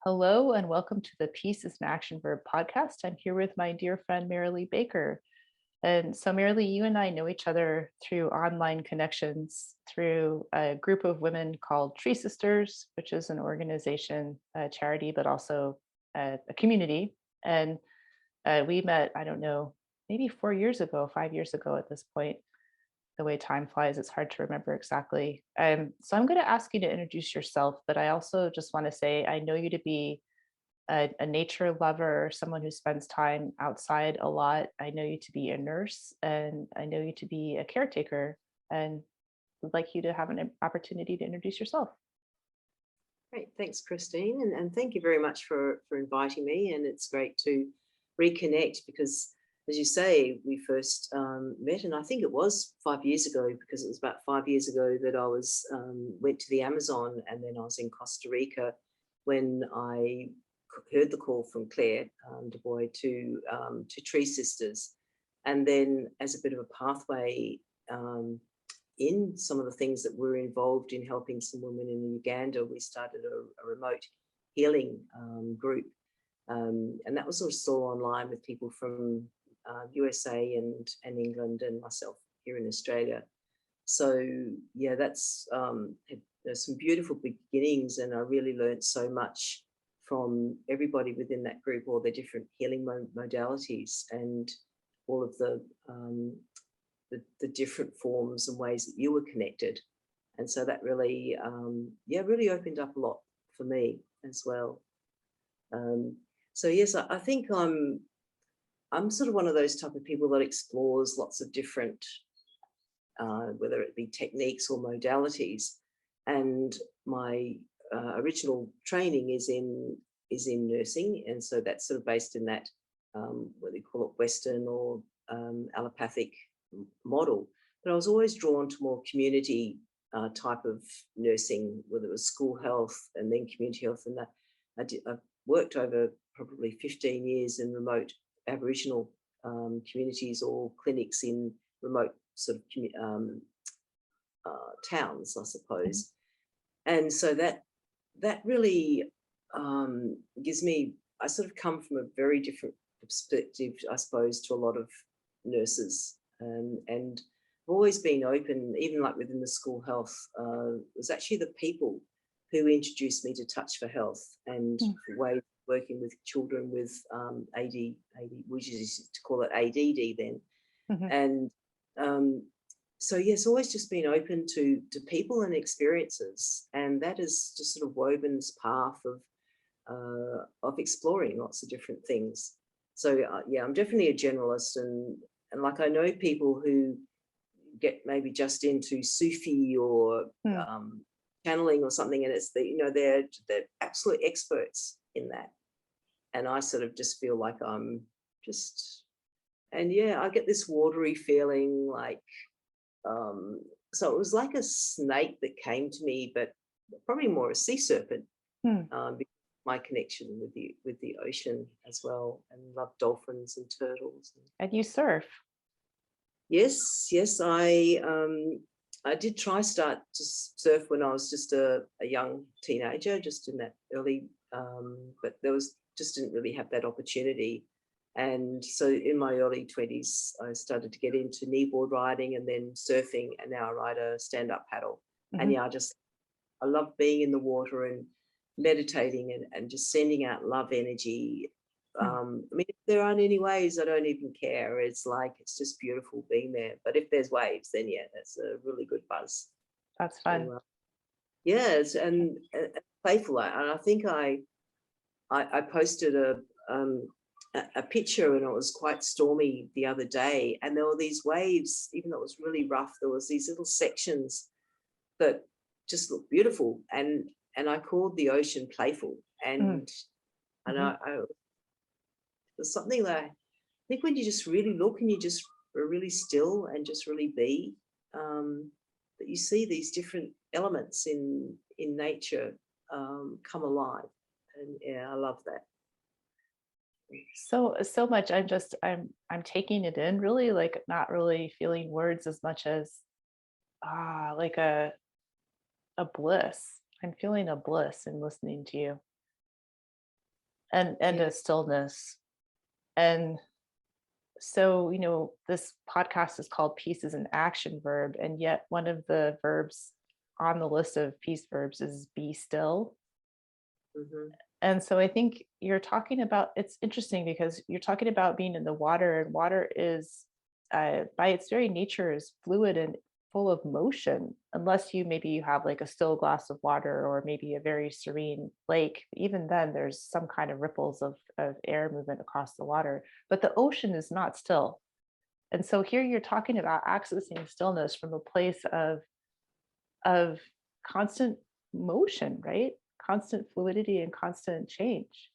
Hello and welcome to the Peace is an Action Verb podcast. I'm here with my dear friend Merrilee Baker. And so, Merrilee, you and I know each other through online connections through a group of women called Tree Sisters, which is an organization, a charity, but also a community. And we met, I don't know, maybe 4 years ago, 5 years ago at this point. The way time flies, it's hard to remember exactly. So I'm going to ask you to introduce yourself, but I also just want to say I know you to be a nature lover, someone who spends time outside a lot. I know you to be a nurse, and I know you to be a caretaker, and would like you to have an opportunity to introduce yourself. Great, thanks, Christine, and thank you very much for inviting me. And it's great to reconnect because, as you say, we first met, and I think it was 5 years ago because it was about 5 years ago that I was went to the Amazon, and then I was in Costa Rica when I heard the call from Claire Du Bois to Tree Sisters, and then as a bit of a pathway. In some of the things that we're involved in helping some women in Uganda, we started a remote healing group. And that was sort of still online with people from USA and England and myself here in Australia. So yeah, that's there's some beautiful beginnings, and I really learned so much from everybody within that group, all the different healing modalities and all of the different forms and ways that you were connected. And so that really, really opened up a lot for me as well. So yes, I think I'm sort of one of those type of people that explores lots of different, whether it be techniques or modalities. And my original training is in nursing, and so that's sort of based in that what they call it Western or allopathic model. But I was always drawn to more community type of nursing, whether it was school health and then community health. And that I've worked over probably 15 years in remote Aboriginal communities or clinics in remote sort of towns, I suppose. And so that really gives me, I sort of come from a very different perspective, I suppose, to a lot of nurses. And I've always been open, even like within the school health. It was actually the people who introduced me to Touch for Health and the way of working with children with we used to call it ADD then. Mhm. And so yes, always just been open to people and experiences, and that is just sort of woven this path of exploring lots of different things. So yeah, I'm definitely a generalist, and like I know people who get maybe just into Sufi or Mm. channeling or something, and it's they're absolute experts in that, and I sort of just feel like I'm just, and yeah, I get this watery feeling like, so it was like a snake that came to me, but probably more a sea serpent. Mm. Because my connection with the ocean as well, and love dolphins and turtles. And you surf. Yes, I did try start to surf when I was just a young teenager, just in that early, but there was just didn't really have that opportunity. And so in my early 20s, I started to get into kneeboard riding and then surfing, and now I ride a stand-up paddle. And Mhm. yeah, I love being in the water and meditating and just sending out love energy. Mm. I mean, if there aren't any waves, I don't even care. It's like, it's just beautiful being there. But if there's waves, then yeah, that's a really good buzz. That's fun. So yes, and playful. And I think I posted a picture, and it was quite stormy the other day, and there were these waves, even though it was really rough, there was these little sections that just looked beautiful, and I called the ocean playful, Mm. and Mhm. I there's something that I think when you just really look and you just are really still and just really be, that you see these different elements in nature come alive, and yeah, I love that. So much. I'm taking it in, really, like not really feeling words as much as like a bliss. I'm feeling a bliss in listening to you. and Yeah. a stillness. And so, this podcast is called Peace is an Action Verb, and yet one of the verbs on the list of peace verbs is be still. Hmm. And so I think you're talking about, it's interesting because you're talking about being in the water, and water is, by its very nature, is fluid and full of motion, unless maybe you have like a still glass of water or maybe a very serene lake. Even then, there's some kind of ripples of air movement across the water, but the ocean is not still. And so here you're talking about accessing stillness from a place of constant motion, right? Constant fluidity and constant change.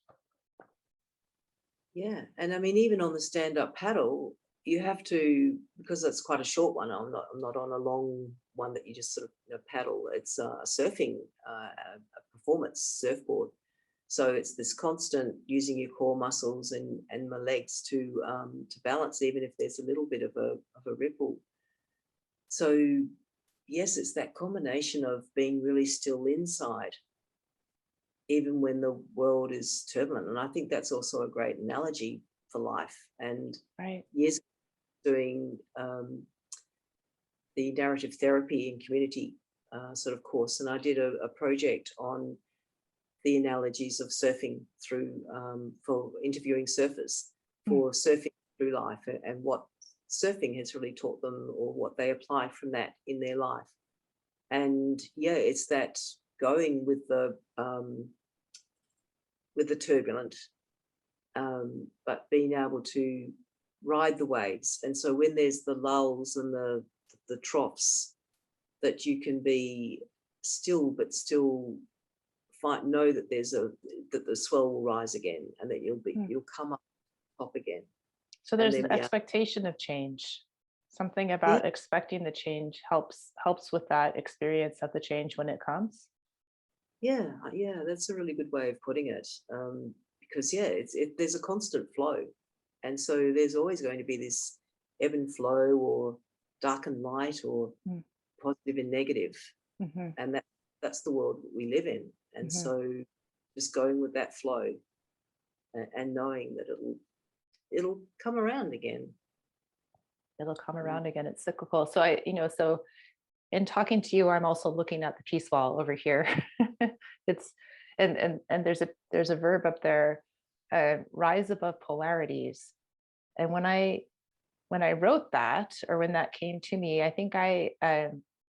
Yeah. And I mean, even on the stand-up paddle, you have to, because it's quite a short one. I'm not on a long one that you just sort of paddle. It's a surfing, a performance surfboard. So it's this constant using your core muscles and my legs to balance, even if there's a little bit of a ripple. So yes, it's that combination of being really still inside, even when the world is turbulent. And I think that's also a great analogy for life. And Right. years ago, doing the narrative therapy and community sort of course, and I did a project on the analogies of surfing through for interviewing surfers Mm. for surfing through life, and what surfing has really taught them or what they apply from that in their life. And yeah, it's that going with the turbulent, but being able to ride the waves. And so when there's the lulls and the troughs, that you can be still, but still know that that the swell will rise again, and that Mm. you'll come up top again, So and there's then an be able, expectation of change. Something yeah, about expecting the change helps with that experience of the change when it comes. yeah. That's a really good way of putting it. Because yeah, there's a constant flow, and so there's always going to be this ebb and flow, or dark and light, or Mm. positive and negative, Mhm. and that's the world that we live in. And Mhm. so just going with that flow, and knowing that it'll come around again. It'll come Mm. around again. It's cyclical. So so in talking to you, I'm also looking at the peace wall over here. It's and there's a verb up there, rise above polarities. And when I wrote that, or when that came to me, I think I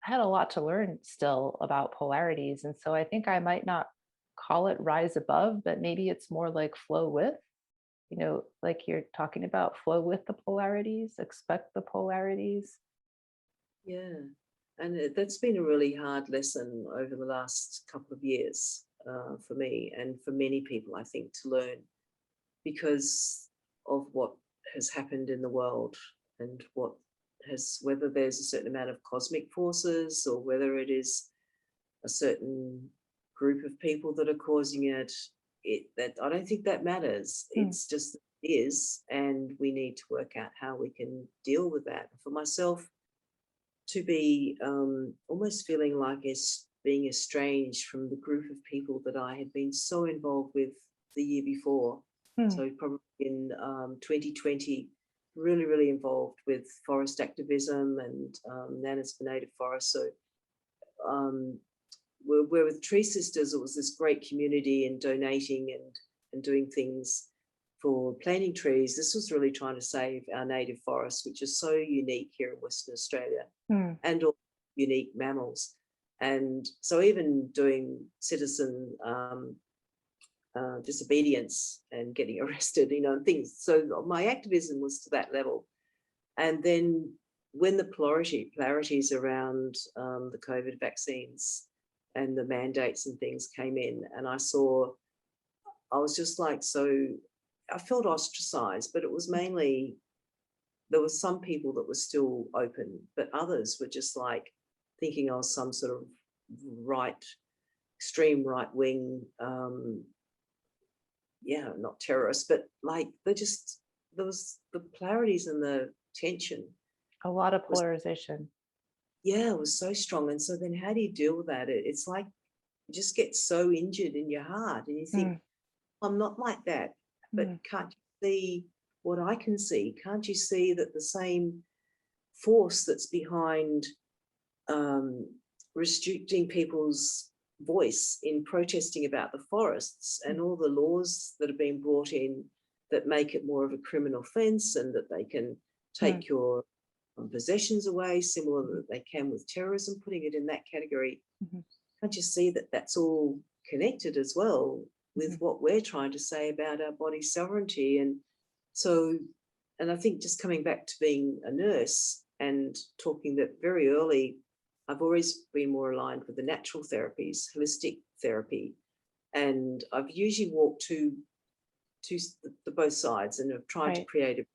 had a lot to learn still about polarities. And so I think I might not call it rise above, but maybe it's more like flow with, like you're talking about, flow with the polarities, expect the polarities. Yeah, and that's been a really hard lesson over the last couple of years for me and for many people, I think, to learn, because of what has happened in the world, and whether there's a certain amount of cosmic forces, or whether it is a certain group of people that are causing it. That I don't think that matters. Hmm. It's just it is, and we need to work out how we can deal with that. For myself, to be almost feeling like being estranged from the group of people that I had been so involved with the year before. Hmm. So probably in 2020, really, really involved with forest activism and Nanas for Native Forests. So um, we're with Tree Sisters. It was this great community, and donating and doing things for planting trees. This was really trying to save our native forests, which is so unique here in Western Australia, Hmm. and all unique mammals. And so even doing citizen disobedience and getting arrested, and things. So my activism was to that level. And then when the polarities around the COVID vaccines and the mandates and things came in, and I was just like, I felt ostracized, but it was mainly, there were some people that were still open, but others were just like thinking I was some sort of extreme right wing, not terrorist, but like there was the polarities and the tension A lot of was, polarization. yeah, it was so strong. And so then how do you deal with that? It's like you just get so injured in your heart, and you think, Hmm. I'm not like that. But Mm, can't you see what I can see? Can't you see that the same force that's behind um, restricting people's voice in protesting about the forests and all the laws that have been brought in that make it more of a criminal offence, and that they can mm, take your possessions away, similar that they can with terrorism, putting it in that category. mhm, Can't you see that that's all connected as well with mhm. what we're trying to say about our body sovereignty? And so, and I think just coming back to being a nurse and talking that very early, I've always been more aligned with the natural therapies, holistic therapy. And I've usually walked to the both sides and have tried to Right. create a.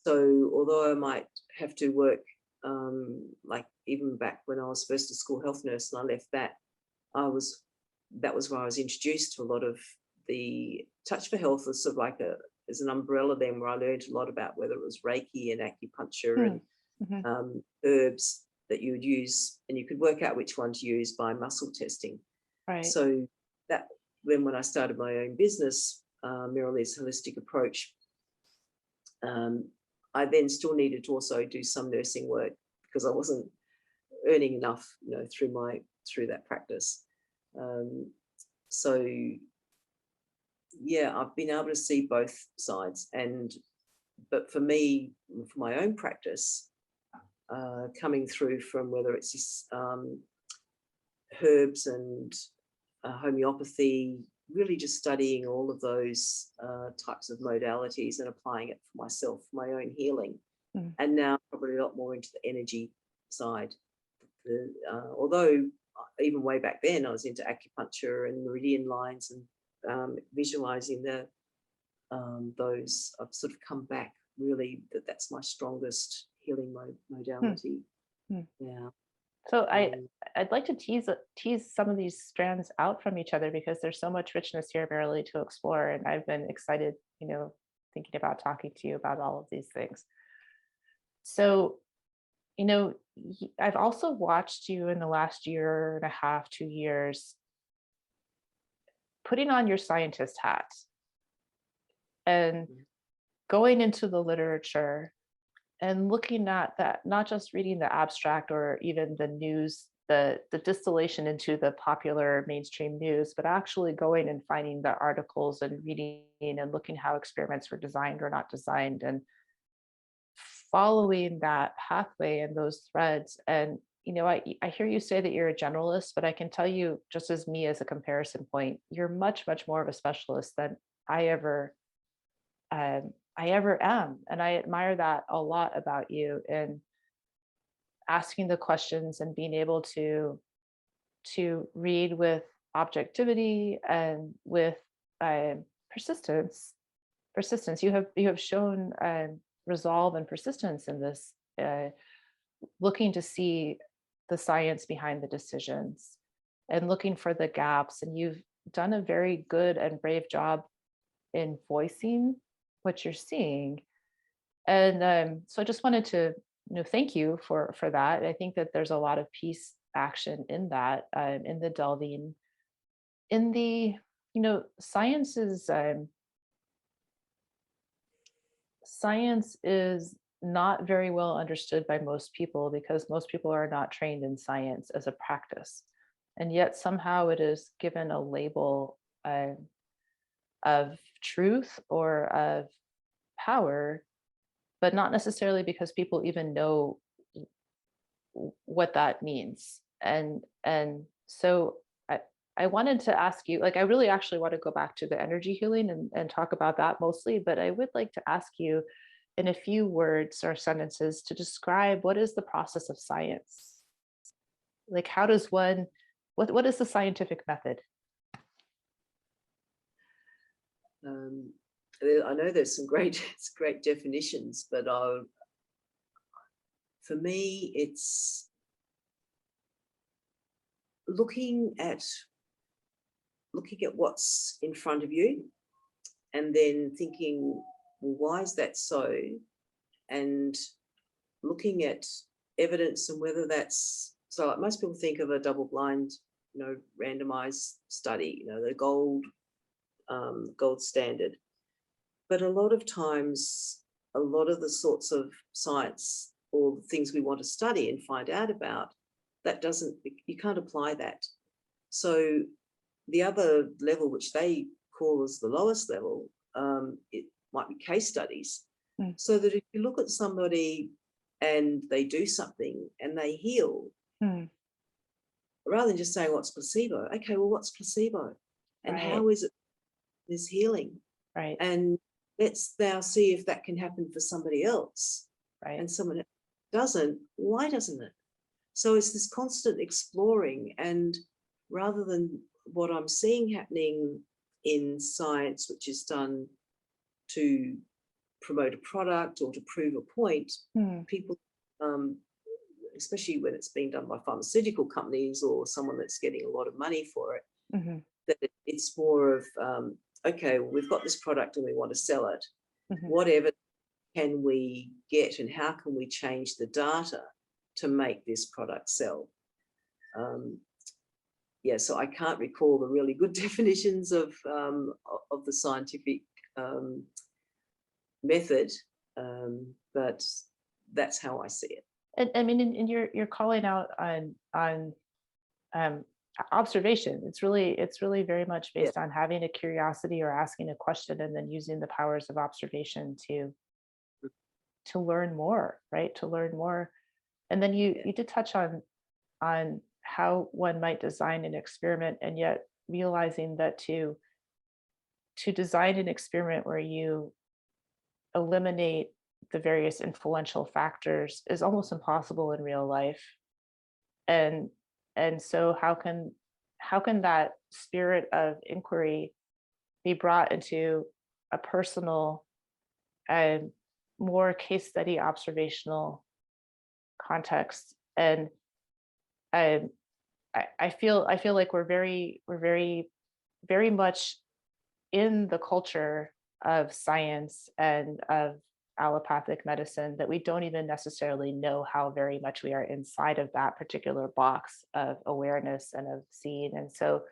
So although I might have to work, like even back when I was first a school health nurse and I left that, that was where I was introduced to a lot of the touch for health as sort of like as an umbrella then, where I learned a lot about whether it was Reiki and acupuncture Mm, and mhm. herbs that you would use, and you could work out which one to use by muscle testing. Right. So that then when I started my own business, Merrilee's Holistic Approach, um, I then still needed to also do some nursing work because I wasn't earning enough, through that practice. Um, so yeah, I've been able to see both sides, but for me, for my own practice, coming through from whether it's this, herbs and homeopathy, really just studying all of those types of modalities and applying it for myself, for my own healing. Mm, And now probably a lot more into the energy side. Although even way back then I was into acupuncture and meridian lines and visualizing those, I've sort of come back really that's my strongest healing mm, modality. mm. Yeah. So Um, I'd like to tease some of these strands out from each other because there's so much richness here, Merrilee, to explore, and I've been excited, thinking about talking to you about all of these things. So, I've also watched you in the last year and a half, 2 years, putting on your scientist hat and going into the literature and looking at that, not just reading the abstract or even the news, the distillation into the popular mainstream news, but actually going and finding the articles and reading and looking how experiments were designed or not designed, and following that pathway and those threads. And I hear you say that you're a generalist, but I can tell you, just as me as a comparison point, you're much, much more of a specialist than I ever I ever am. And I admire that a lot about you, and asking the questions and being able to read with objectivity and with persistence. Persistence. You have shown resolve and persistence in this, looking to see the science behind the decisions and looking for the gaps. And you've done a very good and brave job in voicing what you're seeing. And so I just wanted to, thank you for that. I think that there's a lot of peace action in that, in the delving, in the, science is not very well understood by most people because most people are not trained in science as a practice, and yet somehow it is given a label of truth or of power, but not necessarily because people even know what that means. And so I wanted to ask you, like, I really actually want to go back to the energy healing and talk about that mostly, but I would like to ask you in a few words or sentences to describe what is the process of science. Like, how does one, what is the scientific method? um, I know there's some great great definitions, but for me it's looking at what's in front of you and then thinking, well, why is that so? And looking at evidence and whether that's so. Like most people think of a double blind, randomized study, the gold gold standard. But a lot of times, a lot of the sorts of science or the things we want to study and find out about, that doesn't, you can't apply that. So the other level, which they call as the lowest level, it might be case studies. So that if you look at somebody and they do something and they heal, rather than just saying what's placebo, okay, well, what's placebo? And Right. how is it this healing? Right. And let's now see if that can happen for somebody else. Right. And someone doesn't, why doesn't it? So it's this constant exploring. And rather than what I'm seeing happening in science, which is done to promote a product or to prove a point, people, especially when it's being done by pharmaceutical companies or someone that's getting a lot of money for it, that it's more of, okay, well, we've got this product and we want to sell it. Whatever can we get and how can we change the data to make this product sell? Yeah, so I can't recall the really good definitions of the scientific method, but that's how I see it. And I mean, and you're calling out on observation. It's really very much based on having a curiosity or asking a question, and then using the powers of observation to learn more, right? To learn more. And then you did touch on how one might design an experiment, and yet realizing that to design an experiment where you eliminate the various influential factors is almost impossible in real life. And so how can that spirit of inquiry be brought into a personal and more case study observational context? And I feel like we're very much in the culture of science and of allopathic medicine that we don't even necessarily know how very much we are inside of that particular box of awareness and of seeing. And so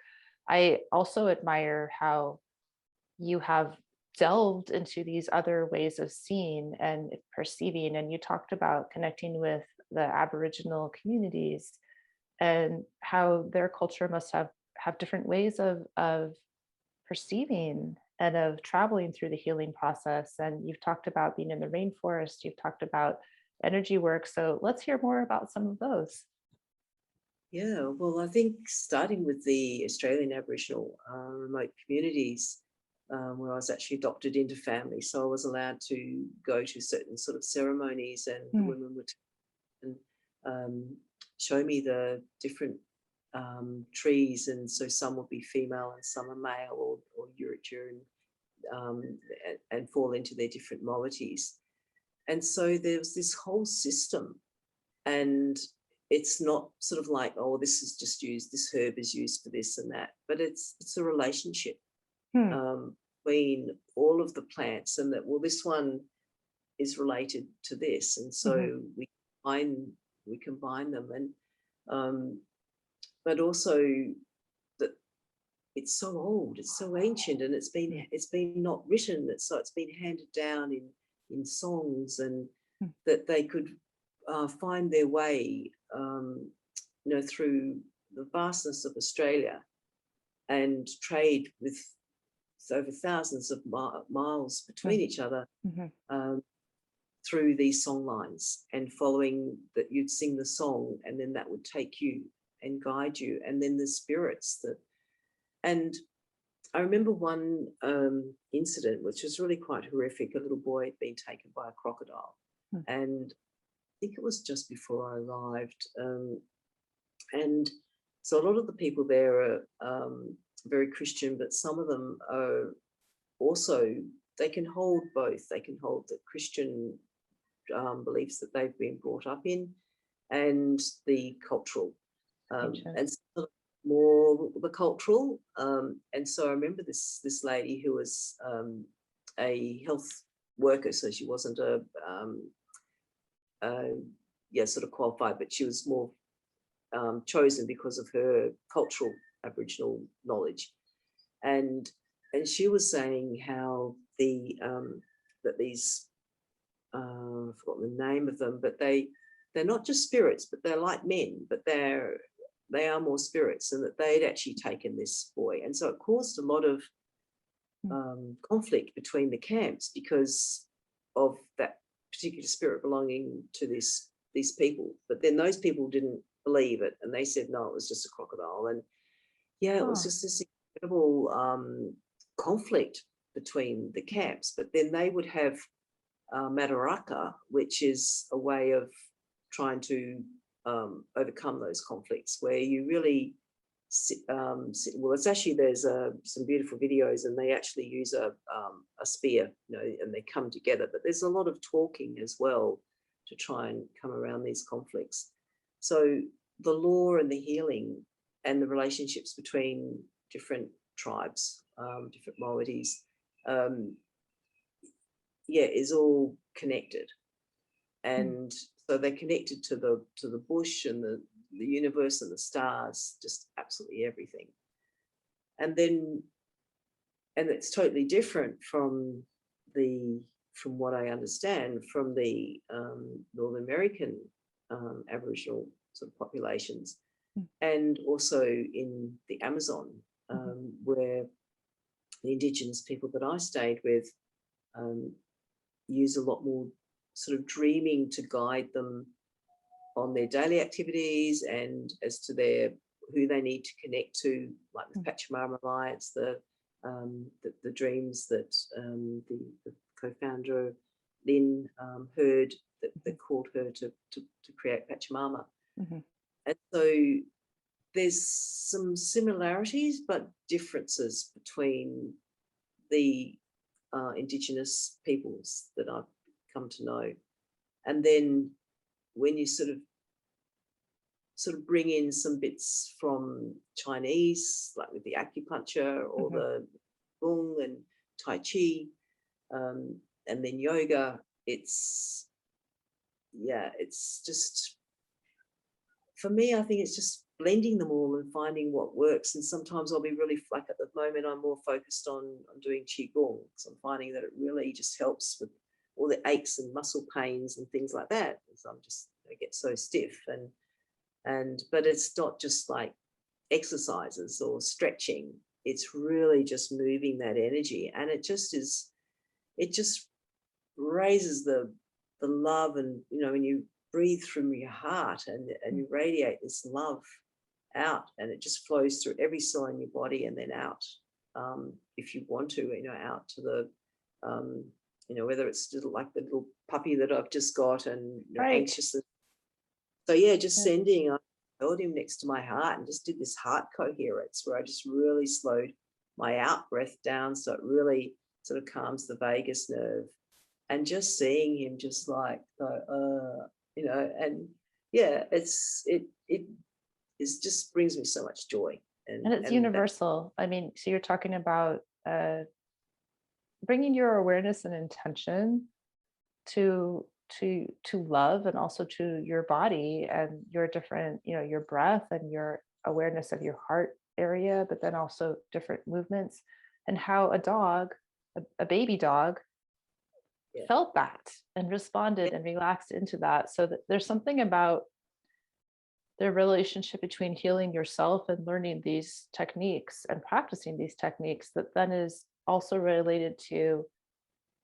I also admire how you have delved into these other ways of seeing and perceiving. And you talked about connecting with the Aboriginal communities and how their culture must have different ways of perceiving and of traveling through the healing process. And you've talked about being in the rainforest, you've talked about energy work. So let's hear more about some of those. Yeah, well, I think starting with the Australian Aboriginal remote communities, where I was actually adopted into family, so I was allowed to go to certain sort of ceremonies, and the women would show me the different trees, and so some would be female and some are male, or Uricha, and fall into their different moieties. And so there was this whole system, and it's not sort of like, oh, this is just used, this herb is used for this and that, but it's a relationship between all of the plants, and that, well, this one is related to this, and so we combine them, and but also that it's so old, it's so ancient, and it's been not written, so it's been handed down in songs, and that they could find their way, through the vastness of Australia, and trade with over thousands of miles between each other, through these song lines, and following that, you'd sing the song, and then that would take you and guide you, and then the spirits that. And I remember one incident which was really quite horrific. A little boy had been taken by a crocodile, and I think it was just before I arrived, and so a lot of the people there are very Christian, but some of them are also, they can hold both. They can hold the Christian beliefs that they've been brought up in, and the cultural, and more the cultural. And so I remember this lady who was a health worker, so she wasn't sort of qualified, but she was more chosen because of her cultural Aboriginal knowledge. And she was saying how that these I've forgotten the name of them, but they're not just spirits, but they're like men, but they are more spirits, and that they'd actually taken this boy, and so it caused a lot of conflict between the camps because of that particular spirit belonging to these people. But then those people didn't believe it, and they said no, it was just a crocodile. And yeah, it was just this incredible conflict between the camps. But then they would have madaraka, which is a way of trying to overcome those conflicts, where you really well, it's actually, there's some beautiful videos, and they actually use a spear, you know, and they come together. But there's a lot of talking as well to try and come around these conflicts. So the law and the healing and the relationships between different tribes, different moieties, is all connected. And so they're connected to the bush and the universe and the stars, just absolutely everything. And it's totally different from what I understand from the North American Aboriginal sort of populations, and also in the Amazon, where the Indigenous people that I stayed with use a lot more sort of dreaming to guide them on their daily activities and as to who they need to connect to, like with Pachamama Alliance, the dreams that the co-founder Lynn heard that called her to create Pachamama. And so there's some similarities but differences between the Indigenous peoples that I've come to know. And then when you sort of bring in some bits from Chinese, like with the acupuncture or the Qigong and Tai Chi, and then yoga, it's just, for me, I think it's just blending them all and finding what works. And sometimes I'll be really, like at the moment, I'm more focused on doing Qigong, because I'm finding that it really just helps with all the aches and muscle pains and things like that. So I get so stiff, but it's not just like exercises or stretching. It's really just moving that energy, and it just raises the love. And you know, when you breathe from your heart and you radiate this love out, and it just flows through every cell in your body and then out, if you want to, you know, out to the you know, whether it's like the little puppy that I've just got, and you know, anxious. So yeah, just sending. I held him next to my heart and just did this heart coherence, where I just really slowed my out breath down, so it really sort of calms the vagus nerve. And just seeing him just like you know, and yeah, it just brings me so much joy. And it's universal. I mean, so you're talking about bringing your awareness and intention to love, and also to your body and your different, you know, your breath and your awareness of your heart area, but then also different movements, and how a dog, a baby dog, felt that and responded and relaxed into that. So that there's something about the relationship between healing yourself and learning these techniques and practicing these techniques that then is also related to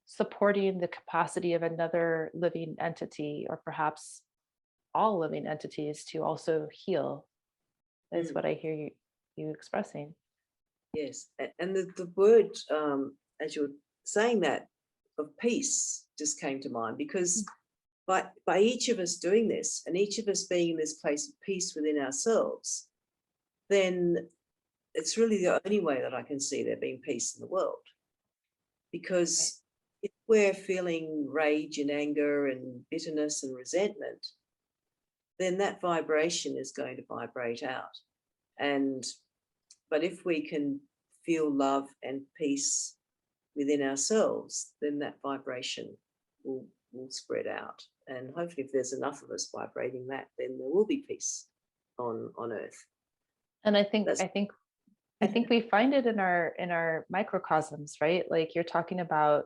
supporting the capacity of another living entity, or perhaps all living entities, to also heal, is what I hear you expressing. Yes, and the word, as you're saying that, of peace just came to mind, because by each of us doing this, and each of us being in this place of peace within ourselves, then it's really the only way that I can see there being peace in the world. Because if we're feeling rage and anger and bitterness and resentment, then that vibration is going to vibrate out. But if we can feel love and peace within ourselves, then that vibration will spread out. And hopefully, if there's enough of us vibrating that, then there will be peace on earth. And I think I think we find it in our microcosms, right? Like you're talking about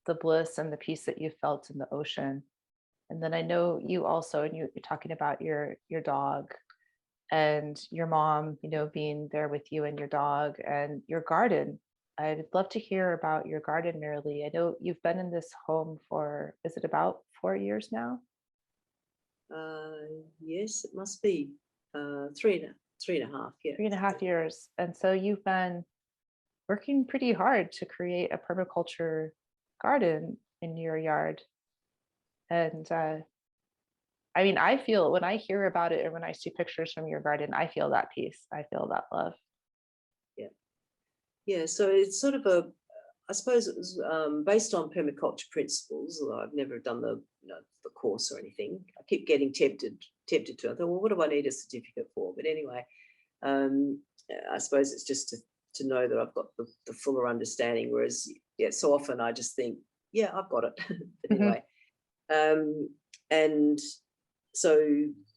the bliss and the peace that you felt in the ocean. And then I know you also, and you're talking about your dog and your mom, being there with you and your dog and your garden. I'd love to hear about your garden, Merrilee. I know you've been in this home for, is it about 4 years now? Yes, it must be three and a half. Yeah. 3.5 years. And so you've been working pretty hard to create a permaculture garden in your yard. And I mean, I feel when I hear about it and when I see pictures from your garden, I feel that peace. I feel that love. Yeah. Yeah. So it's sort of I suppose it was based on permaculture principles, although I've never done the course or anything. I keep getting tempted to. I thought, well, what do I need a certificate for? But anyway, I suppose it's just to know that I've got the fuller understanding. Whereas, yeah, so often I just think, yeah, I've got it. But anyway, and so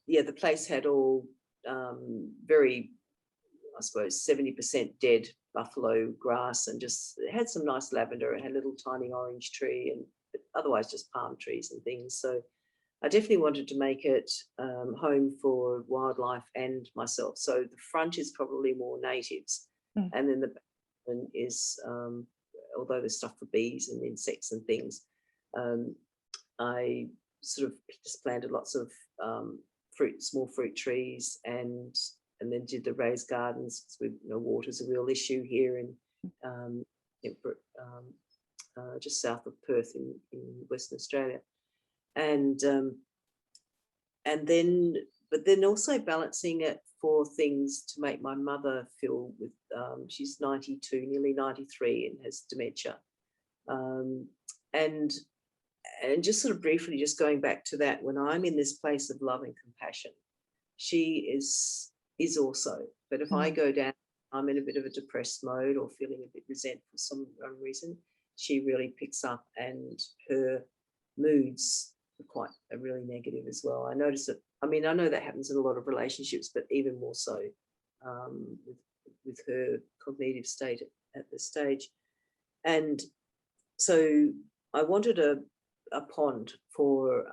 yeah, the place had all very, I suppose, 70% dead buffalo grass, and just it had some nice lavender. It had a little tiny orange tree, and otherwise just palm trees and things. So I definitely wanted to make it home for wildlife and myself. So the front is probably more natives, and then the back is, although there's stuff for bees and insects and things, I sort of just planted lots of small fruit trees, and then did the raised gardens because water's a real issue here in just south of Perth in Western Australia, and then but then also balancing it for things to make my mother feel with she's 92, nearly 93, and has dementia, and just sort of briefly just going back to that, when I'm in this place of love and compassion, she is also. But if I go down, I'm in a bit of a depressed mode or feeling a bit resentful for some reason, she really picks up, and her moods are really negative as well. I notice it. I mean, I know that happens in a lot of relationships, but even more so with her cognitive state at this stage. And so I wanted a pond for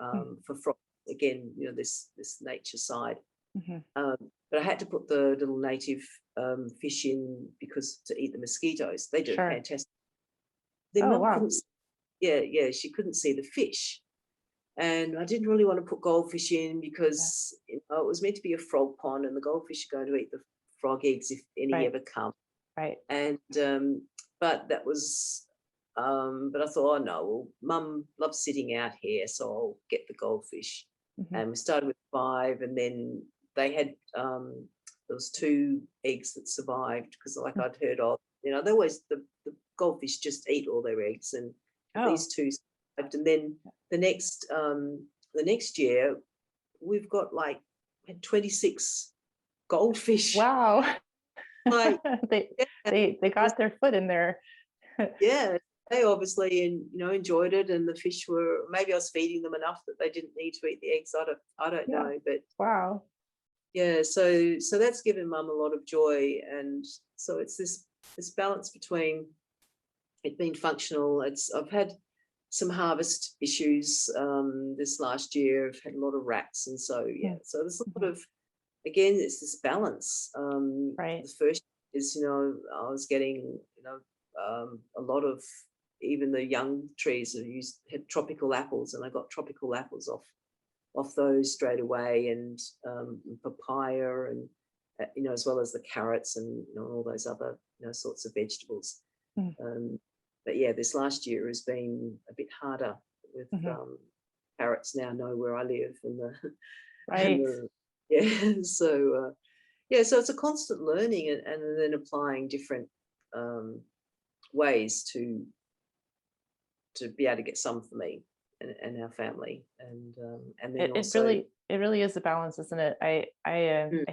frogs, again, this nature side. But I had to put the little native fish in because to eat the mosquitoes. They do fantastic. Then Mum couldn't. Yeah, she couldn't see the fish, and I didn't really want to put goldfish in because it was meant to be a frog pond, and the goldfish are going to eat the frog eggs if any ever come. Right. And but that was. But I thought, oh no, well, Mum loves sitting out here, so I'll get the goldfish. And we started with 5, and then they had there was 2 eggs that survived because, like I'd heard of, they always the goldfish just eat all their eggs, and these 2 survived. And then the next year we've got like 26 goldfish. Wow. Like they got their foot in there. Yeah, they obviously enjoyed it, and the fish were, maybe I was feeding them enough that they didn't need to eat the eggs. I don't know, but wow. Yeah, so that's given Mum a lot of joy, and so it's this balance between it being functional. I've had some harvest issues this last year. I've had a lot of rats, and so so there's a lot of, again, it's this balance. Right. The first is I was getting a lot of, even the young trees had tropical apples, and I got tropical apples off those straight away, and papaya, and as well as the carrots and all those other sorts of vegetables. But yeah, this last year has been a bit harder with carrots. Now know where I live, and so so it's a constant learning, and then applying different ways to be able to get some for me and our family, and then it really is a balance, isn't it? I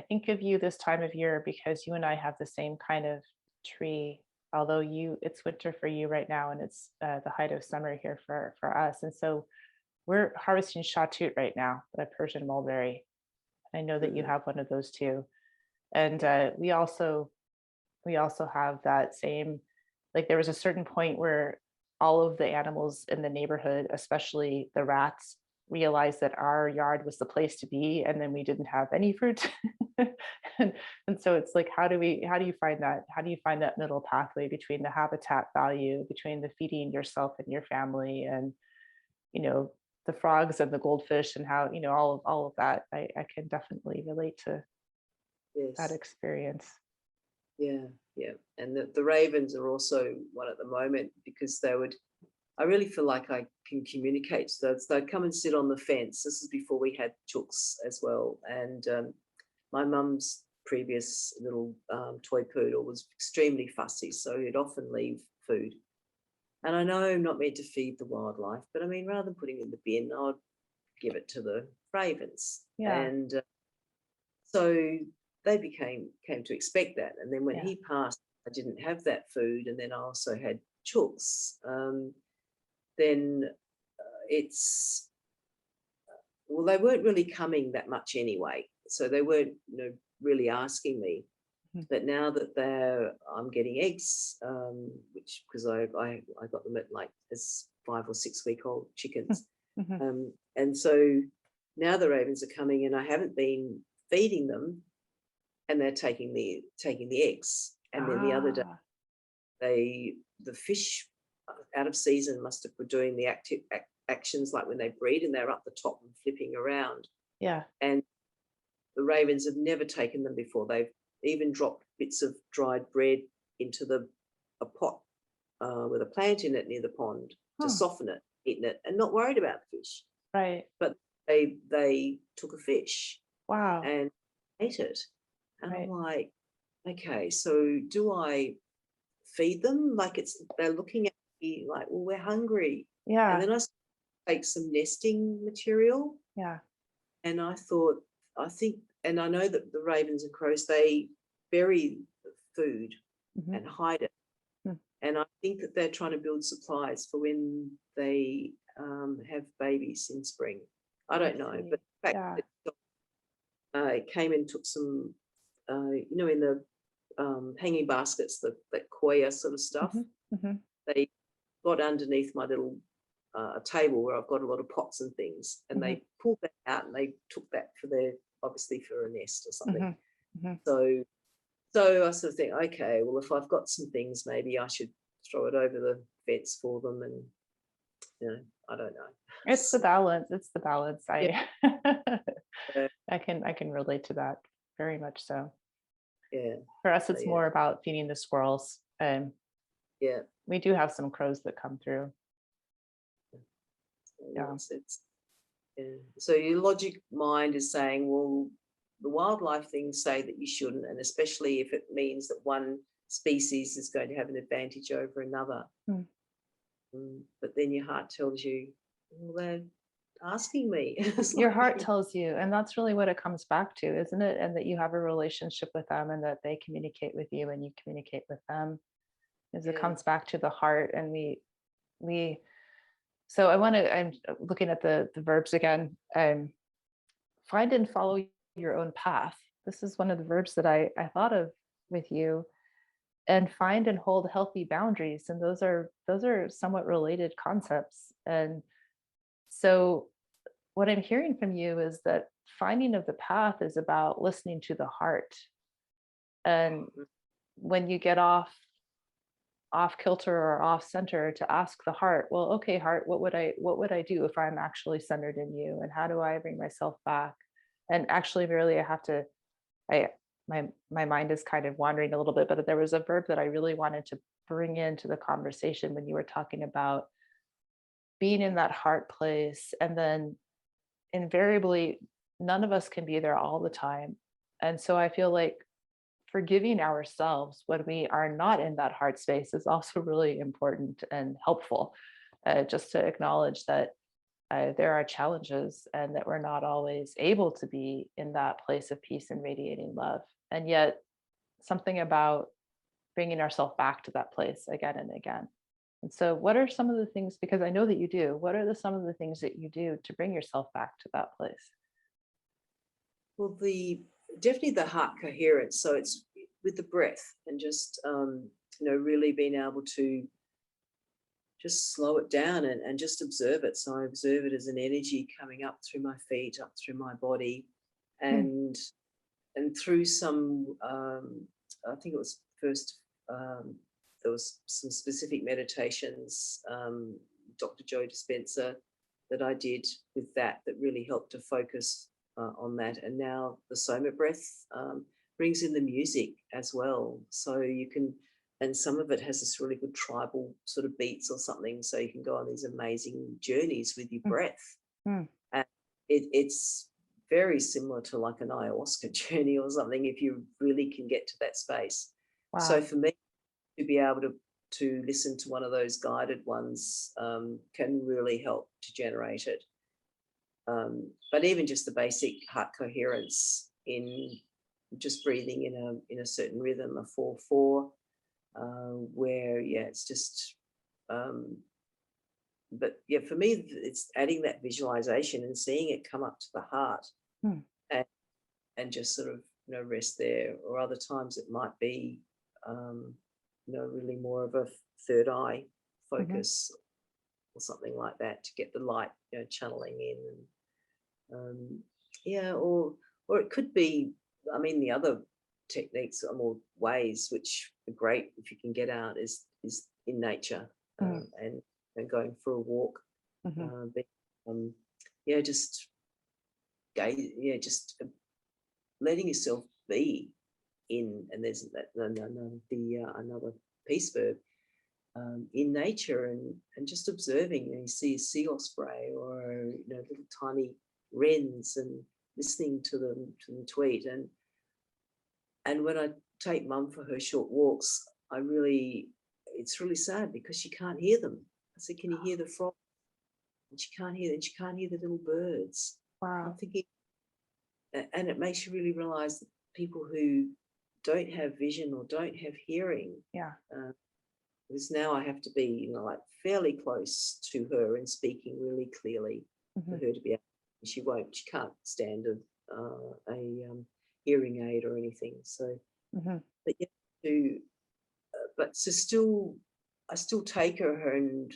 think of you this time of year because you and I have the same kind of tree, although it's winter for you right now, and it's the height of summer here for us. And so we're harvesting shawtoot right now, the Persian mulberry. I know that you have one of those too. And we also we also have that same, like there was a certain point where all of the animals in the neighborhood, especially the rats, realized that our yard was the place to be, and then we didn't have any fruit. and, and so it's like, how do you find that, middle pathway between the habitat value, between the feeding yourself and your family, and you know the frogs and the goldfish, and how all of that. I can definitely relate to that Yes. experience. Yeah. Yeah. And the ravens are also one at the moment because I really feel like I can communicate to those. They'd come and sit on the fence. This is before we had chooks as well. And my mum's previous little toy poodle was extremely fussy, so he'd often leave food. And I know I'm not meant to feed the wildlife, but I mean, rather than putting it in the bin, I'd give it to the ravens. Yeah. And so they came to expect that. And then when Yeah. he passed, I didn't have that food, and then I also had chooks. Then it's well, they weren't really coming that much anyway, so they weren't really asking me. Mhm. But now that I'm getting eggs, which because I got them at like as 5 or 6 week old chickens, Mhm. and so now the ravens are coming, and I haven't been feeding them, and they're taking the eggs. And then the other day, Ah, the fish out of season must have been doing the actions like when they breed, and they're up the top and flipping around. yeah. And the ravens have never taken them before. They've even dropped bits of dried bread into a pot with a plant in it near the pond to Huh. soften it, eating it, and not worried about the fish. Right. But they took a fish Wow. and ate it, and I'm Right. like, okay, so do I feed them? Like they're looking at me like, well, we're hungry. And Yeah. then I take some nesting material, Yeah. and I thought, I think, and I know that the ravens and crows, they bury the food Mhm. and hide it. Hmm. And I think that they're trying to build supplies for when they have babies in spring. I I don't know, but see. the fact Yeah. that it came and took some, in the hanging baskets, that coir sort of stuff, Mhm. Mhm. they got underneath my little table where I've got a lot of pots and things, and Mhm. they pulled that out and they took that for obviously for a nest or something. Mhm. Mhm. So, so I sort of think, okay, well, if I've got some things, maybe I should throw it over the fence for them, and I don't know. It's the balance. It's the balance. Yeah, I yeah, I can relate to that very much so. yeah, For us, so it's more about feeding the squirrels, and yeah. we do have some crows that come through. So Yeah. it's yeah. So your logic mind is saying, well, the wildlife things say that you shouldn't, and especially if it means that one species is going to have an advantage over another. Hmm. But then your heart tells you, well, they're asking me. It's Your like, heart tells you, and that's really what it comes back to, isn't it? And that you have a relationship with them, and that they communicate with you and you communicate with them. Is it yeah, comes back to the heart, and we so I'm looking at the verbs again. Find and follow your own path. This is one of the verbs that I thought of with you. And find and hold healthy boundaries, and those are somewhat related concepts. And so what I'm hearing from you is that finding of the path is about listening to the heart. And when you get off kilter or off center, to ask the heart, well, okay, heart, what would I do if I'm actually centered in you, and how do I bring myself back? And actually, really, I have to, I my mind is kind of wandering a little bit, but there was a verb that I really wanted to bring into the conversation when you were talking about being in that heart place. And then invariably, none of us can be there all the time. And so I feel like forgiving ourselves when we are not in that heart space is also really important and helpful. Just to acknowledge that there are challenges, and that we're not always able to be in that place of peace and radiating love. And yet, something about bringing ourselves back to that place again and again. And so, what are some of the things, because I know that you do, what are some of the things that you do to bring yourself back to that place? well, the definitely the heart coherence. So it's with the breath, and just really being able to just slow it down and just observe it. So I observe it as an energy coming up through my feet, up through my body, Hmm. and through some. I think it was first. There was some specific meditations, Dr. Joe Dispenza, that I did with that really helped to focus on that. And now the Soma breath brings in the music as well, so you can. And some of it has this really good tribal sort of beats or something, so you can go on these amazing journeys with your breath. Hmm. And it's very similar to like an ayahuasca journey or something, if you really can get to that space. So Wow. for me to be able to listen to one of those guided ones can really help to generate it. But even just the basic heart coherence in just breathing in a certain rhythm, a 4/4, where it's just. But for me, it's adding that visualization and seeing it come up to the heart, Hmm. and just sort of rest there. Or other times it might be really more of a third eye Mhm. focus or something like that, to get the light channeling in. Or it could be, I mean, the other techniques or more ways which are great if you can get out is in nature, Mm. and going for a walk, Mhm. being, just just letting yourself be in. And there's that another piece, verb, in nature, and just observing. You see a sea osprey, or little tiny wrens, and listening to them tweet. And when I take mum for her short walks, it's really sad because she can't hear them. I said, "Can you hear the frog?" And she can't hear. And she can't hear the little birds. I'm Wow. thinking, and it makes you really realize that people who don't have vision or don't have hearing, Yeah. uh, because now I have to be, like fairly close to her and speaking really clearly for Mhm. her to be able. She can't stand a hearing aid or anything. So, Mhm. but to, but to still, I still take her, and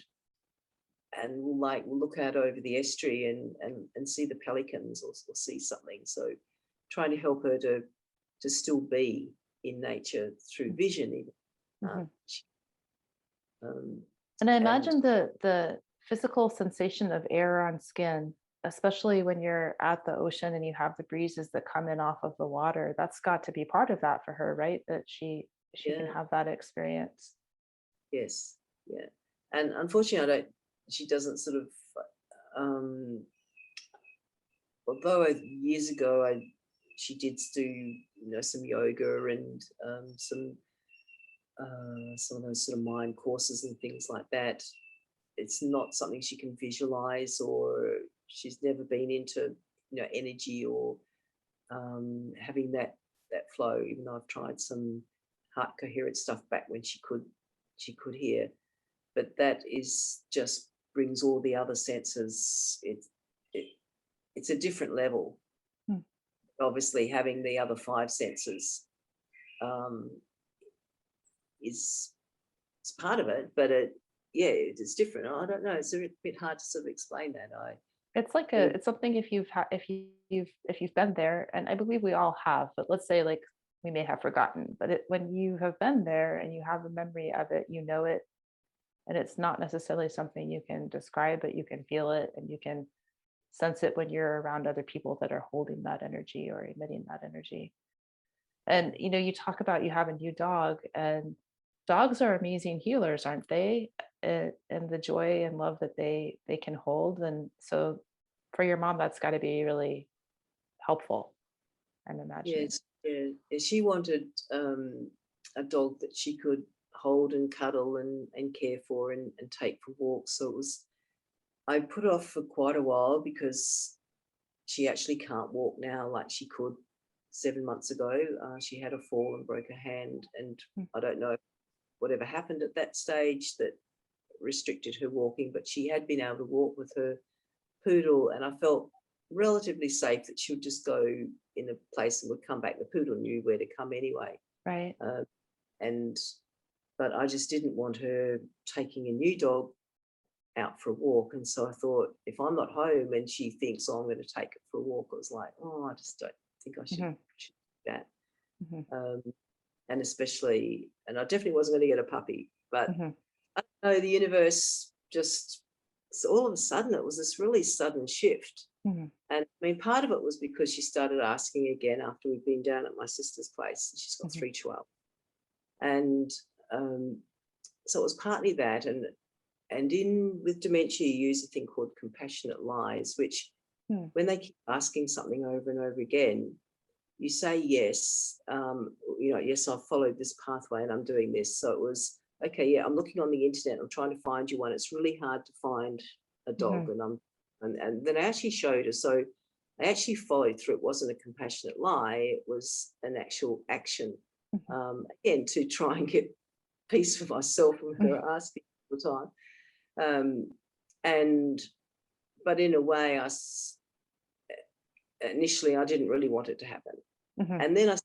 we'll look out over the estuary, and see the pelicans, or see something. So, trying to help her to still be in nature through vision, even. Mhm. She- Um, And I and imagine the physical sensation of air on skin, especially when you're at the ocean and you have the breezes that come in off of the water, that's got to be part of that for her, right? That she can yeah, have that experience. yes, yeah. And unfortunately, she doesn't sort of, um, although years ago she did do some yoga, and some of those sort of mind courses and things like that. It's not something she can visualize, or she's never been into energy, or having that flow. Even though I've tried some heart coherent stuff back when she could hear, but that is just brings all the other senses. It, it's a different level. Hmm. Obviously, having the other five senses um, is part of it, but it's different. I don't know. It's a bit hard to sort of explain that. It's like Really, it's something if you've been there, and I believe we all have, but let's say like we may have forgotten, but when you have been there and you have a memory of it, you know it, and it's not necessarily something you can describe, but you can feel it and you can sense it when you're around other people that are holding that energy or emitting that energy. And you talk about you have a new dog, and dogs are amazing healers, aren't they? And the joy and love that they can hold. And so for your mom, that's got to be really helpful, I'm imagining. yes, yeah. She wanted a dog that she could hold and cuddle, and care for, and take for walks. So it was. I put off for quite a while because she actually can't walk now like she could 7 months ago. She had a fall and broke her hand, and Mm. I don't know whatever happened at that stage that restricted her walking, but she had been able to walk with her poodle, and I felt relatively safe that she would just go in a place and would come back. The poodle knew where to come anyway. Right. And but I just didn't want her taking a new dog out for a walk. And so I thought, if I'm not home and she thinks, oh, I'm going to take it for a walk, I was like, oh, I just don't think I should, Mhm. should do that. Mhm. And especially, and I definitely wasn't going to get a puppy, but Mhm. I don't know, the universe just, so all of a sudden it was this really sudden shift. Mhm. And I mean, part of it was because she started asking again after we'd been down at my sister's place, and she's got Mhm. 3 chihuahuas. And um, so it was partly that, and in with dementia, you use a thing called compassionate lies, which Mhm. when they keep asking something over and over again, you say yes, yes, I've followed this pathway and I'm doing this. So it was, okay, yeah, I'm looking on the internet, I'm trying to find you one. It's really hard to find a dog. Mhm. And then I actually showed her. So I actually followed through. It wasn't a compassionate lie, it was an actual action. Mhm. Again, to try and get peace for myself from her asking all the time. And but in a way, initially I didn't really want it to happen. Mhm. And then I said,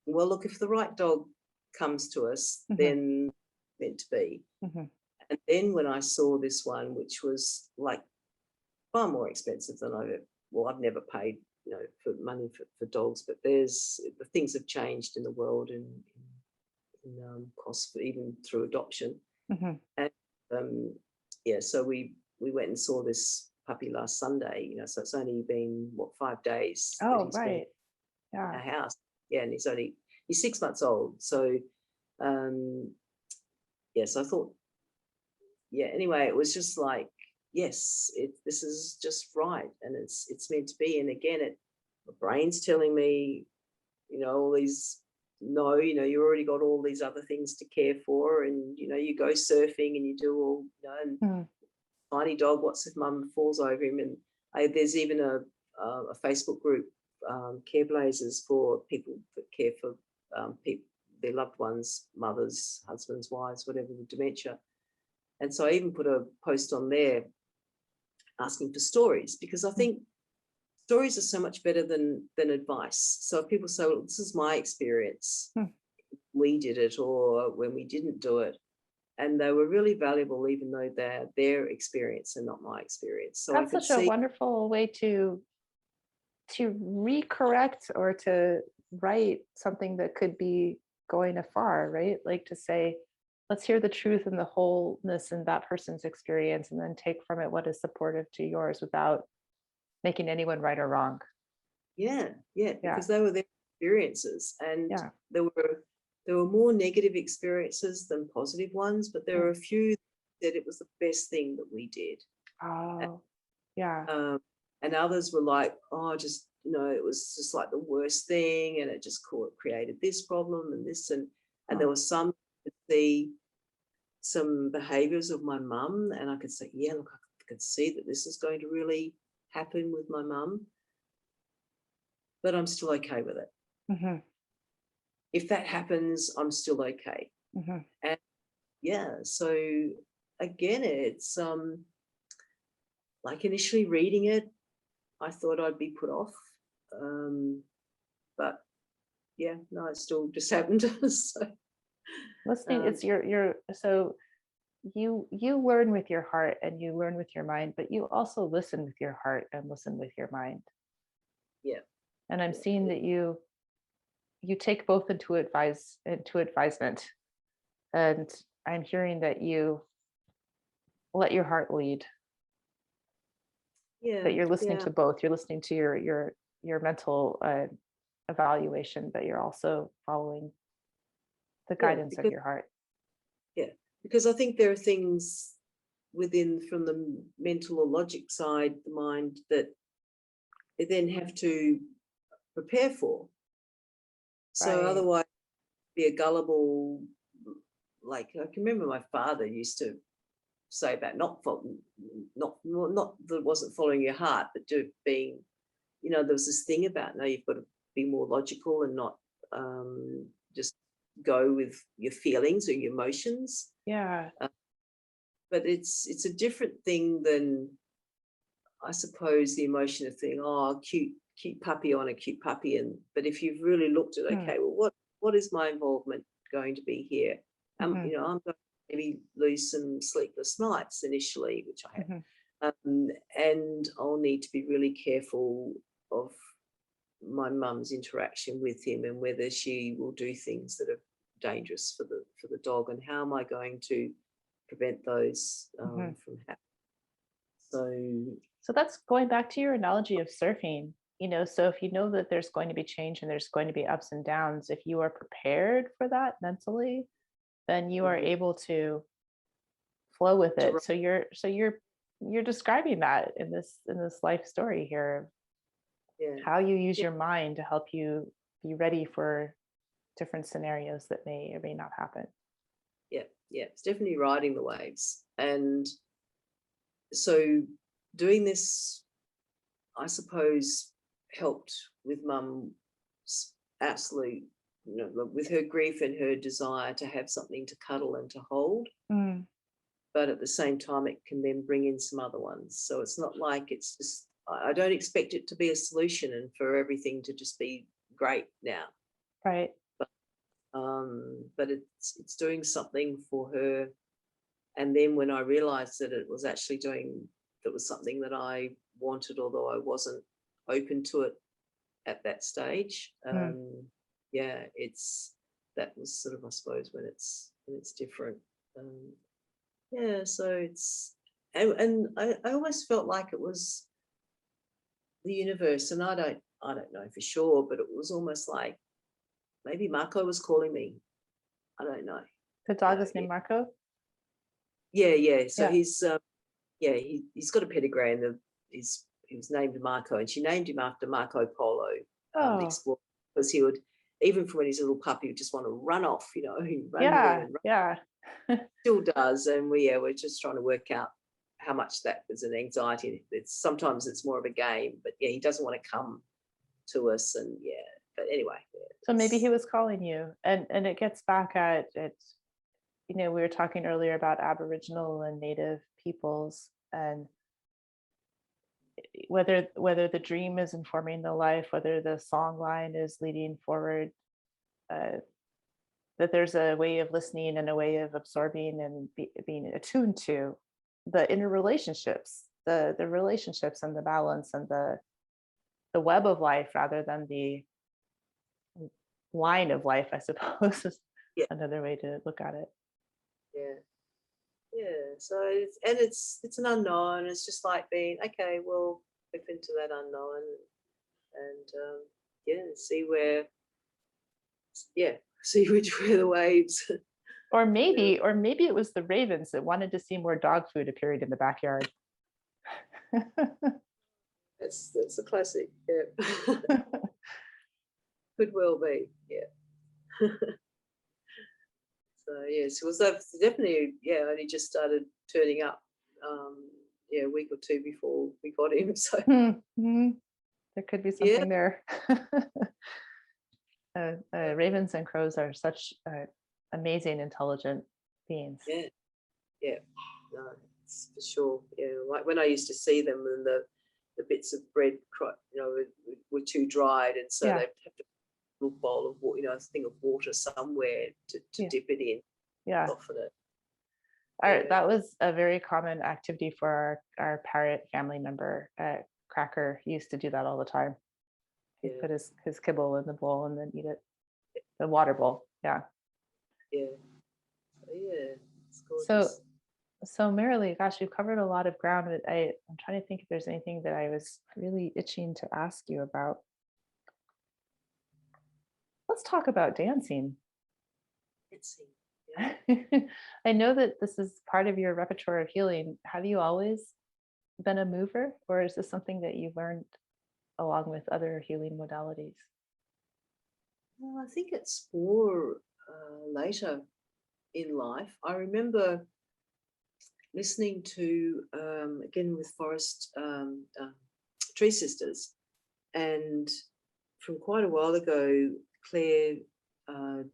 well, look, if the right dog comes to us, Mhm. then meant to be. Mhm. And then when I saw this one, which was like far more expensive than I've never paid, for money for dogs, but the things have changed in the world and in costs for even through adoption. Mhm. And so we went and saw this puppy last Sunday, so it's only been 5 days that Oh, he's been right. Yeah. our house. Yeah, and he's 6 months old. So so I thought, yeah, anyway, it was just like, yes, this is just right, and it's meant to be. And again, my brain's telling me, all these, no, you already got all these other things to care for, and you go surfing and you do all, and Mhm. tiny dog, what's if mum falls over him? And there's even a Facebook group, Care Blazers, for people that care for people, their loved ones, mothers, husbands, wives, whatever, with dementia. And so I even put a post on there asking for stories, because I think stories are so much better than advice. So if people say, well, this is my experience, Mhm. we did it, or when we didn't do it, and they were really valuable, even though they're their experience and not my experience. So I That's could such a see, wonderful way to recorrect or to write something that could be going afar, right? Like to say, let's hear the truth and the wholeness in that person's experience and then take from it what is supportive to yours without making anyone right or wrong. yeah, Yeah. because they were their experiences, and Yeah. there were more negative experiences than positive ones, but there were Mm. a few that it was the best thing that we did. Oh, yeah. Um, and others were like, oh, just, it was just like the worst thing, and it just created this problem and this, and Huh. there was some to see some behaviors of my mum, and I could say, yeah, look, I could see that this is going to really happen with my mum, but I'm still okay with it. Hmm. If that happens, I'm still okay. Hmm. And yeah, so again, it's like initially reading it, I thought I'd be put off. But yeah, no, it still just happened. So, Listening, um, it's your so you learn with your heart and you learn with your mind, but you also listen with your heart and listen with your mind. yeah, And I'm yeah, seeing that you take both into advisement. And I'm hearing that you let your heart lead, yeah, that you're listening yeah, to both. You're listening to your mental evaluation, but you're also following the yeah, guidance of because your heart. yeah, because I think there are things within, from the mental or logic side, the mind, that they then have to prepare for. So Right. otherwise, be a gullible. Like I can remember my father used to say about not that it wasn't following your heart, but being, there was this thing about, no, you've got to be more logical and not just go with your feelings or your emotions. Yeah. But it's a different thing than, I suppose, the emotion of thing, oh, cute puppy on a cute puppy. But if you've really looked at, Hmm. okay, well, what is my involvement going to be here? Mhm, I'm going to maybe lose some sleepless nights initially, which I mhm, have, and I'll need to be really careful of my mum's interaction with him and whether she will do things that are dangerous for the dog, and how am I going to prevent those mhm. from happening. So So that's going back to your analogy of surfing. So if you know that there's going to be change and there's going to be ups and downs, if you are prepared for that mentally, then you are mhm, able to flow with to it. So you're describing that in this life story here, yeah, how you use yeah, your mind to help you be ready for different scenarios that may or may not happen. yeah, yeah. It's definitely riding the waves. And so doing this, I suppose, helped with mum's absolute, with her grief and her desire to have something to cuddle and to hold. Mm, But at the same time, it can then bring in some other ones. So it's not like it's just, I don't expect it to be a solution and for everything to just be great now. right. But it's doing something for her. And then when I realized that it was actually doing, that was something that I wanted, although I wasn't open to it at that stage. Mm, Yeah, that was sort of, I suppose, when it's different. Um, yeah, so and I always felt like it was the universe, and I don't know for sure, but it was almost like maybe Marco was calling me. I don't know. the dog is named Marco. Yeah, yeah. So Yeah. yeah, he's got a pedigree, and he was named Marco, and she named him after Marco Polo, the Oh, explorer, because he would, even from when he's a little puppy, he would just want to run off, he'd run here yeah, and run, yeah. still does, and we're just trying to work out how much that was an anxiety. Sometimes it's more of a game, but yeah, he doesn't want to come to us, and yeah. But anyway, yeah, So maybe he was calling you, and it gets back at it. We were talking earlier about Aboriginal and Native peoples, and whether the dream is informing the life, whether the song line is leading forward, uh, that there's a way of listening and a way of absorbing and being attuned to the interrelationships, the relationships and the balance and the web of life rather than the line of life, I suppose, is yeah, another way to look at it. yeah, yeah. So it's an unknown. It's just like being okay. We'll step into that unknown, and yeah, see where, yeah, see which way the waves. Or maybe it was the ravens that wanted to see more dog food appearing in the backyard. That's a classic. Yeah, could well be. Yeah. So yes, it was definitely, yeah. Only just started turning up. Yeah, a week or two before we got him. So Hmm. There could be yeah, something there. Ravens and crows are such amazing, intelligent beings. yeah, yeah. No, it's for sure. Yeah, like when I used to see them, and the bits of bread, were too dried, and so Yeah, they'd have to put a little bowl of water, a thing of water somewhere to yeah, dip it in, yeah. soften it. That Yeah, was a very common activity for our parrot family member. Cracker used to do that all the time. He'd yeah, put his kibble in the bowl and then eat it, the water bowl. Yeah. yeah. So, yeah, it's So gorgeous. so Merrilee, gosh, we've covered a lot of ground. But I'm trying to think if there's anything that I was really itching to ask you about. Let's talk about dancing. Let's see. Yeah. I know that this is part of your repertoire of healing. Have you always been a mover, or is this something that you learned along with other healing modalities? Well, I think it's more later in life. I remember listening to, again with Forest Tree Sisters, and from quite a while ago, Claire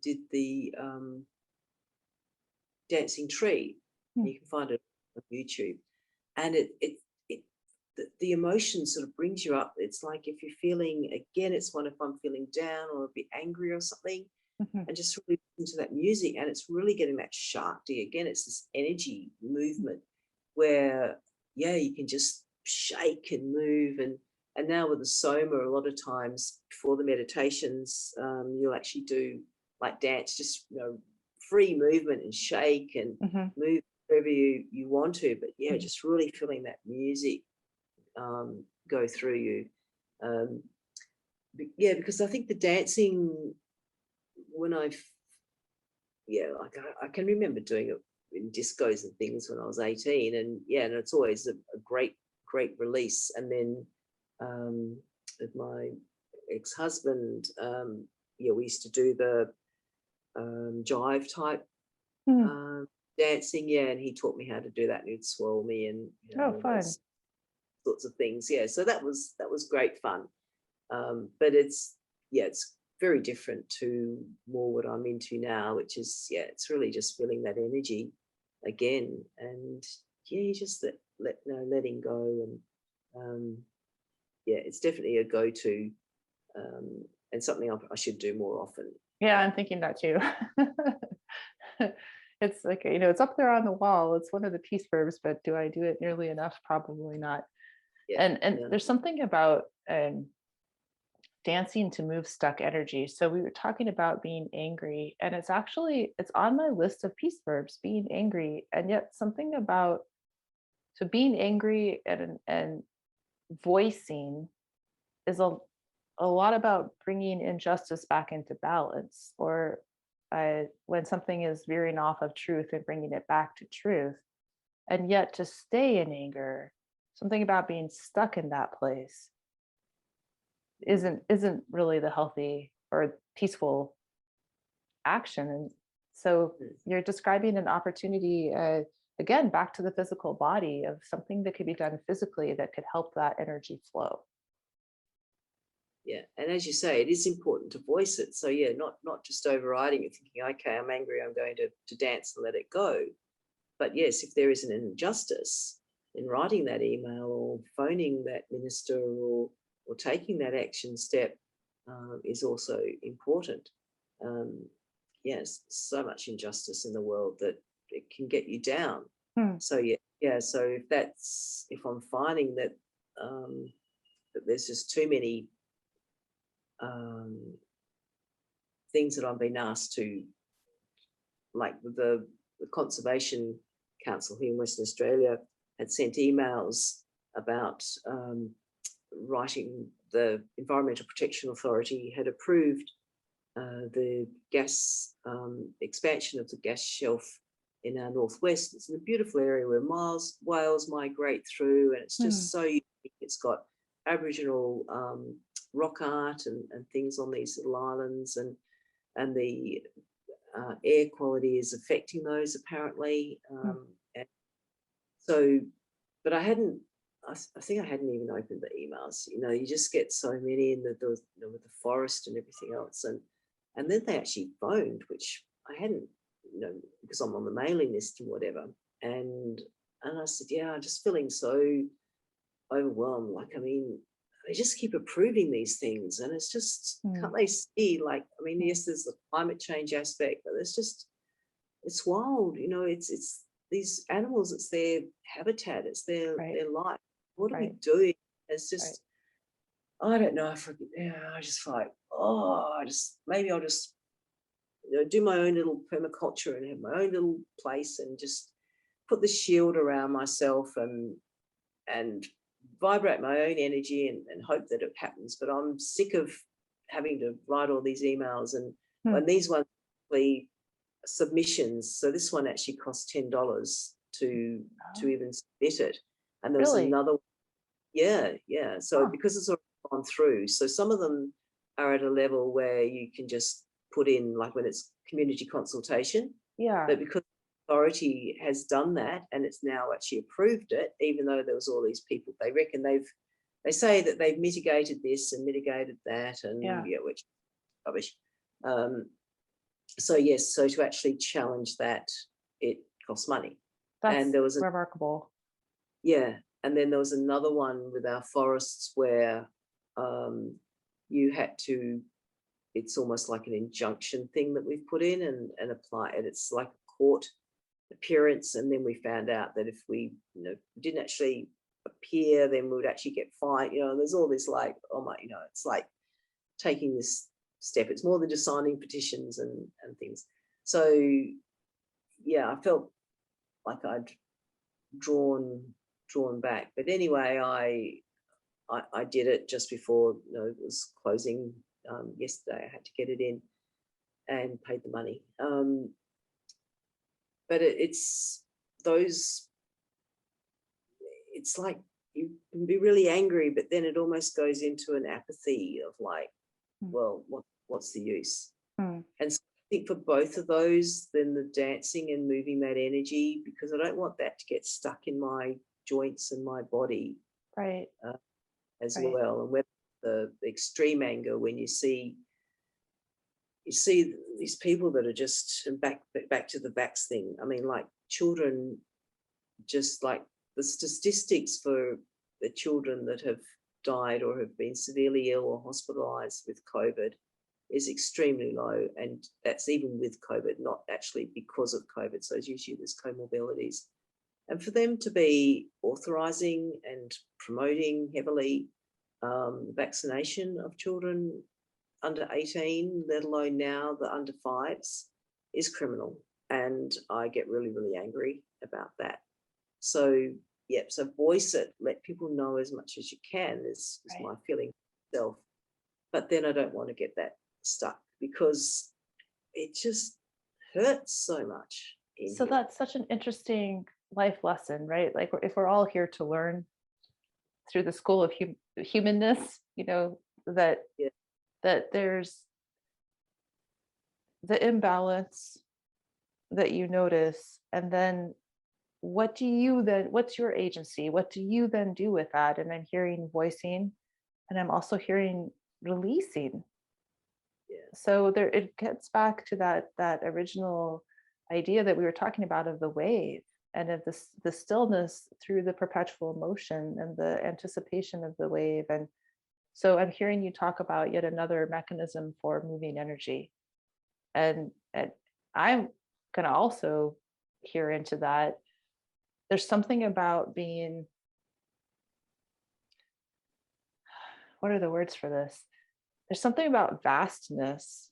did the Dancing Tree. Hmm, You can find it on YouTube, and it the emotion sort of brings you up. It's like if you're feeling, again, it's one if I'm feeling down or a bit angry or something, Mhm. and just really listen to that music. And it's really getting that Shakti again. It's this energy movement where, yeah, you can just shake and move. And now with the Soma, a lot of times before the meditations, you'll actually do like dance, just, free movement and shake and Mhm. move wherever you want to. But yeah, just really feeling that music go through you. Um, yeah, because I think the dancing, when I can remember doing it in discos and things when I was 18, and yeah, and it's always a great release. And then with my ex-husband, yeah, we used to do the jive type Mhm. um, dancing, yeah, and he taught me how to do that, and he'd swirl me and Oh, all fun. those sorts of things. Yeah, so that was great fun. But it's, yeah, it's very different to more what I'm into now, which is, yeah, it's really just feeling that energy again. And yeah, you just letting go. And yeah, it's definitely a go-to, and something I should do more often. Yeah, I'm thinking that too. It's like, it's up there on the wall. It's one of the peace verbs, but do I do it nearly enough? Probably not. Yeah, And no, there's something about dancing to move stuck energy. So we were talking about being angry, and it's on my list of peace verbs, being angry, and yet something about so being angry and voicing is a lot about bringing injustice back into balance, or when something is veering off of truth and bringing it back to truth. And yet to stay in anger, something about being stuck in that place mm, isn't really the healthy or peaceful action. And so mm, you're describing an opportunity, again, back to the physical body, of something that could be done physically that could help that energy flow. yeah. And as you say, it is important to voice it. So yeah, not just overriding it, thinking, okay, I'm angry, I'm going to dance and let it go. But yes, if there is an injustice in writing that email or phoning that minister, or taking that action step, is also important. Um, yes, so much injustice in the world that it can get you down. Hmm. So yeah. So if I'm finding that there's just too many um, things that I'm being asked to, like the Conservation Council here in Western Australia had sent emails about writing. The Environmental Protection Authority had approved the gas expansion of the gas shelf in our northwest. It's in a beautiful area where whales migrate through, and it's Hmm. just so unique. It's got Aboriginal rock art and things on these little islands, and the air quality is affecting those apparently. Hmm. And so, but I think I hadn't even opened the emails. You just get so many in with the forest and everything else. And then they actually phoned, which I hadn't, because I'm on the mailing list and whatever. And I said, yeah, I'm just feeling so overwhelmed. Like, I mean, they just keep approving these things, and it's just, Hmm. can't they see? Like, I mean, Hmm. yes, there's the climate change aspect, but it's wild. It's these animals. It's their habitat. It's Right. their life. What are we Right. doing? It's Right. just, I don't know. I just like, maybe I'll just do my own little permaculture and have my own little place, and just put the shield around myself, and vibrate my own energy, and hope that it happens. But I'm sick of having to write all these emails, Hmm. and these ones, the submissions. So this one actually cost $10 to Oh, even submit it, and there was really? another. Yeah. So Huh. because it's already gone through, so some of them are at a level where you can just put in, like when it's community consultation, Yeah. but because authority has done that and it's now actually approved it, even though there was all these people, they reckon they say that they've mitigated this and mitigated that, and Yeah. yeah, which rubbish. Um, so yes, so to actually challenge that, it costs money. And That's there was a remarkable. yeah, and then there was another one with our forests where um, you had to it's almost like an injunction thing that we've put in and apply it. It's like a court appearance, and then we found out that if we didn't actually appear, then we would actually get fined. There's all this like, oh my, it's like taking this step. It's more than just signing petitions and things. So yeah, I felt like I'd drawn back. But anyway, I did it just before it was closing yesterday. I had to get it in and paid the money. But it's those. It's like you can be really angry, but then it almost goes into an apathy of like, well, what's the use? And so I think for both of those, then the dancing and moving that energy, because I don't want that to get stuck in my joints and my body, right, as right. well. And with the extreme anger, when you see these people that are just back to the vax thing. I mean, like children, just like the statistics for the children that have died or have been severely ill or hospitalized with COVID is extremely low. And that's even with COVID, not actually because of COVID. So it's usually there's comorbidities. And for them to be authorizing and promoting heavily vaccination of children under 18, let alone now the under 5s, is criminal. And I get really, really angry about that. So, yeah, so voice it, let people know as much as you can is my feeling myself. But then I don't want to get that stuck because it just hurts so much. So that's such an interesting life lesson, right? Like if we're all here to learn through the school of humanness, that yeah. that there's the imbalance that you notice, and then what's your agency? What do you then do with that? And I'm hearing voicing, and I'm also hearing releasing. Yeah. So it gets back to that original idea that we were talking about of the wave and of the stillness through the perpetual motion and the anticipation of the wave. And so I'm hearing you talk about yet another mechanism for moving energy. And I'm going to also hear into that. There's something about being, what are the words for this? There's something about vastness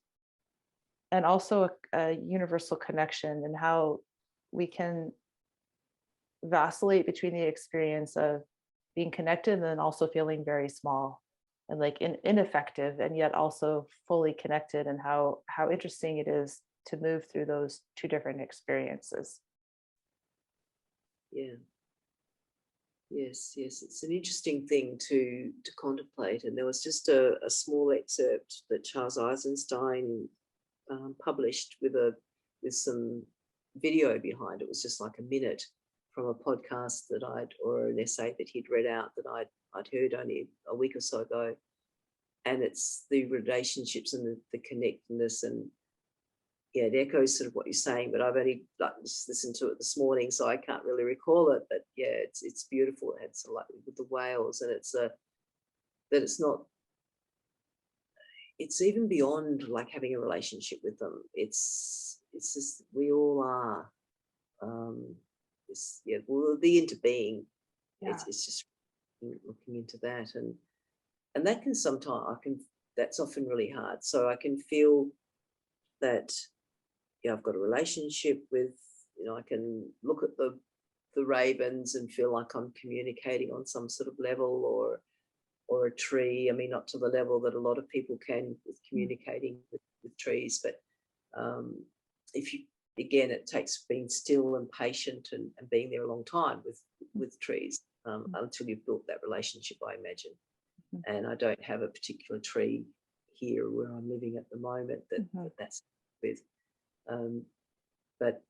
and also a universal connection, and how we can vacillate between the experience of being connected and then also feeling very small and like ineffective, and yet also fully connected, and how interesting it is to move through those two different experiences. Yeah. Yes, it's an interesting thing to contemplate. And there was just a small excerpt that Charles Eisenstein published with some video behind. It was just like a minute from a podcast or an essay that he'd read out that I'd heard only a week or so ago. And it's the relationships and the connectedness, and yeah, it echoes sort of what you're saying, but I've only just listened to it this morning, so I can't really recall it. But yeah, it's beautiful. It's like with the whales, and it's even beyond like having a relationship with them. It's just we all are. We'll be into being. Yeah. It's just looking into that, and that can sometimes that's often really hard. So I can feel that. Yeah, I've got a relationship with, I can look at the ravens and feel like I'm communicating on some sort of level, or a tree. I mean, not to the level that a lot of people can with communicating with trees, but if you, again, it takes being still and patient and being there a long time with trees until you've built that relationship, I imagine. And I don't have a particular tree here where I'm living at the moment that's with. But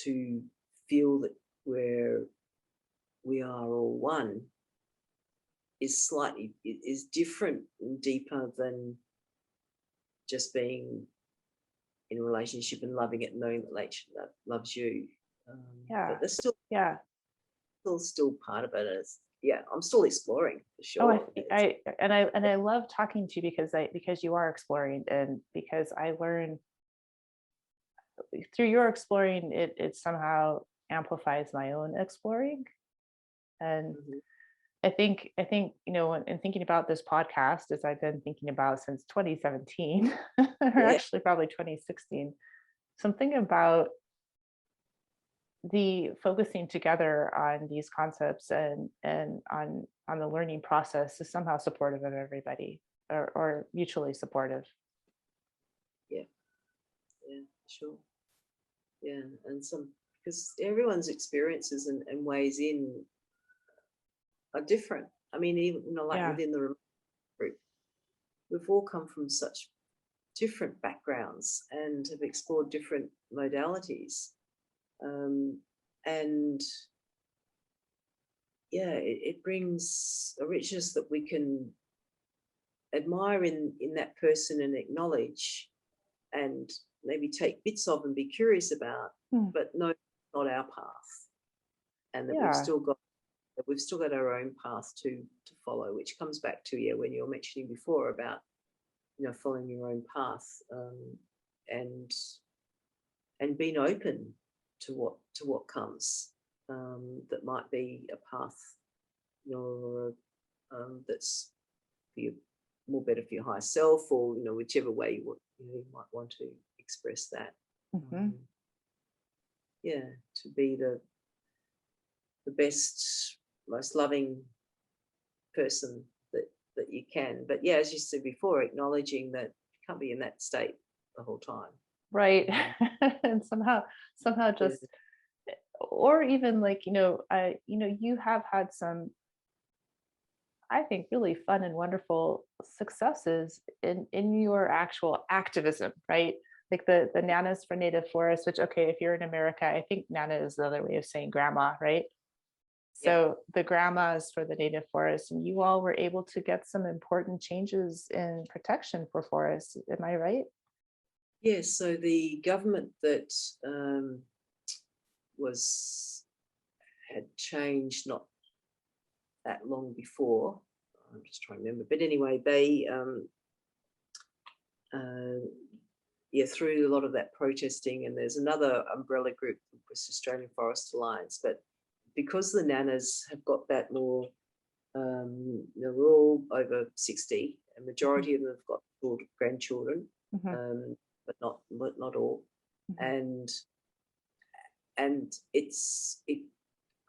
to feel that we are all one is different and deeper than just being in a relationship and loving it, knowing that nature loves you. But there's still part of it. yeah, I'm still exploring for Oh, sure. I love talking to you because you are exploring, and because I learn through your exploring, it somehow amplifies my own exploring. And Mhm. I think, in thinking about this podcast, as I've been thinking about since 2017, or Yeah, actually probably 2016, something about the focusing together on these concepts and on the learning process is somehow supportive of everybody, or mutually supportive. yeah, yeah, sure. Yeah, and some because everyone's experiences and ways in are different. I mean, even like Yeah. within the group, we've all come from such different backgrounds and have explored different modalities. Um, and yeah, it brings a richness that we can admire in that person and acknowledge and maybe take bits of and be curious about, Hmm. but no, not our path. And that Yeah. we've still got our own path to follow, which comes back to, yeah, when you were mentioning before about, following your own path, and being open to what comes, that might be a path, or that's for you, more better for your higher self, or whichever way you might want to express that. Hmm. Um, yeah, to be the best, most loving person that you can. But yeah, as you said before, acknowledging that you can't be in that state the whole time. Right. Um, And somehow yeah, just, or even like, you have had some, I think, really fun and wonderful successes in your actual activism, right? Like the nanas for native forests, which, okay, if you're in America, I think nana is the other way of saying grandma, right? yeah, So the grandmas for the native forests, and you all were able to get some important changes in protection for forests. Am I right? yeah. So the government that was had changed not that long before. I'm just trying to remember, but anyway, they uh, yeah, through a lot of that protesting, and there's another umbrella group, the West Australian Forest Alliance, but because the nanas have got that more, we're all over 60, a Mhm, majority of them have got grandchildren, mhm, but not all, mhm. and it.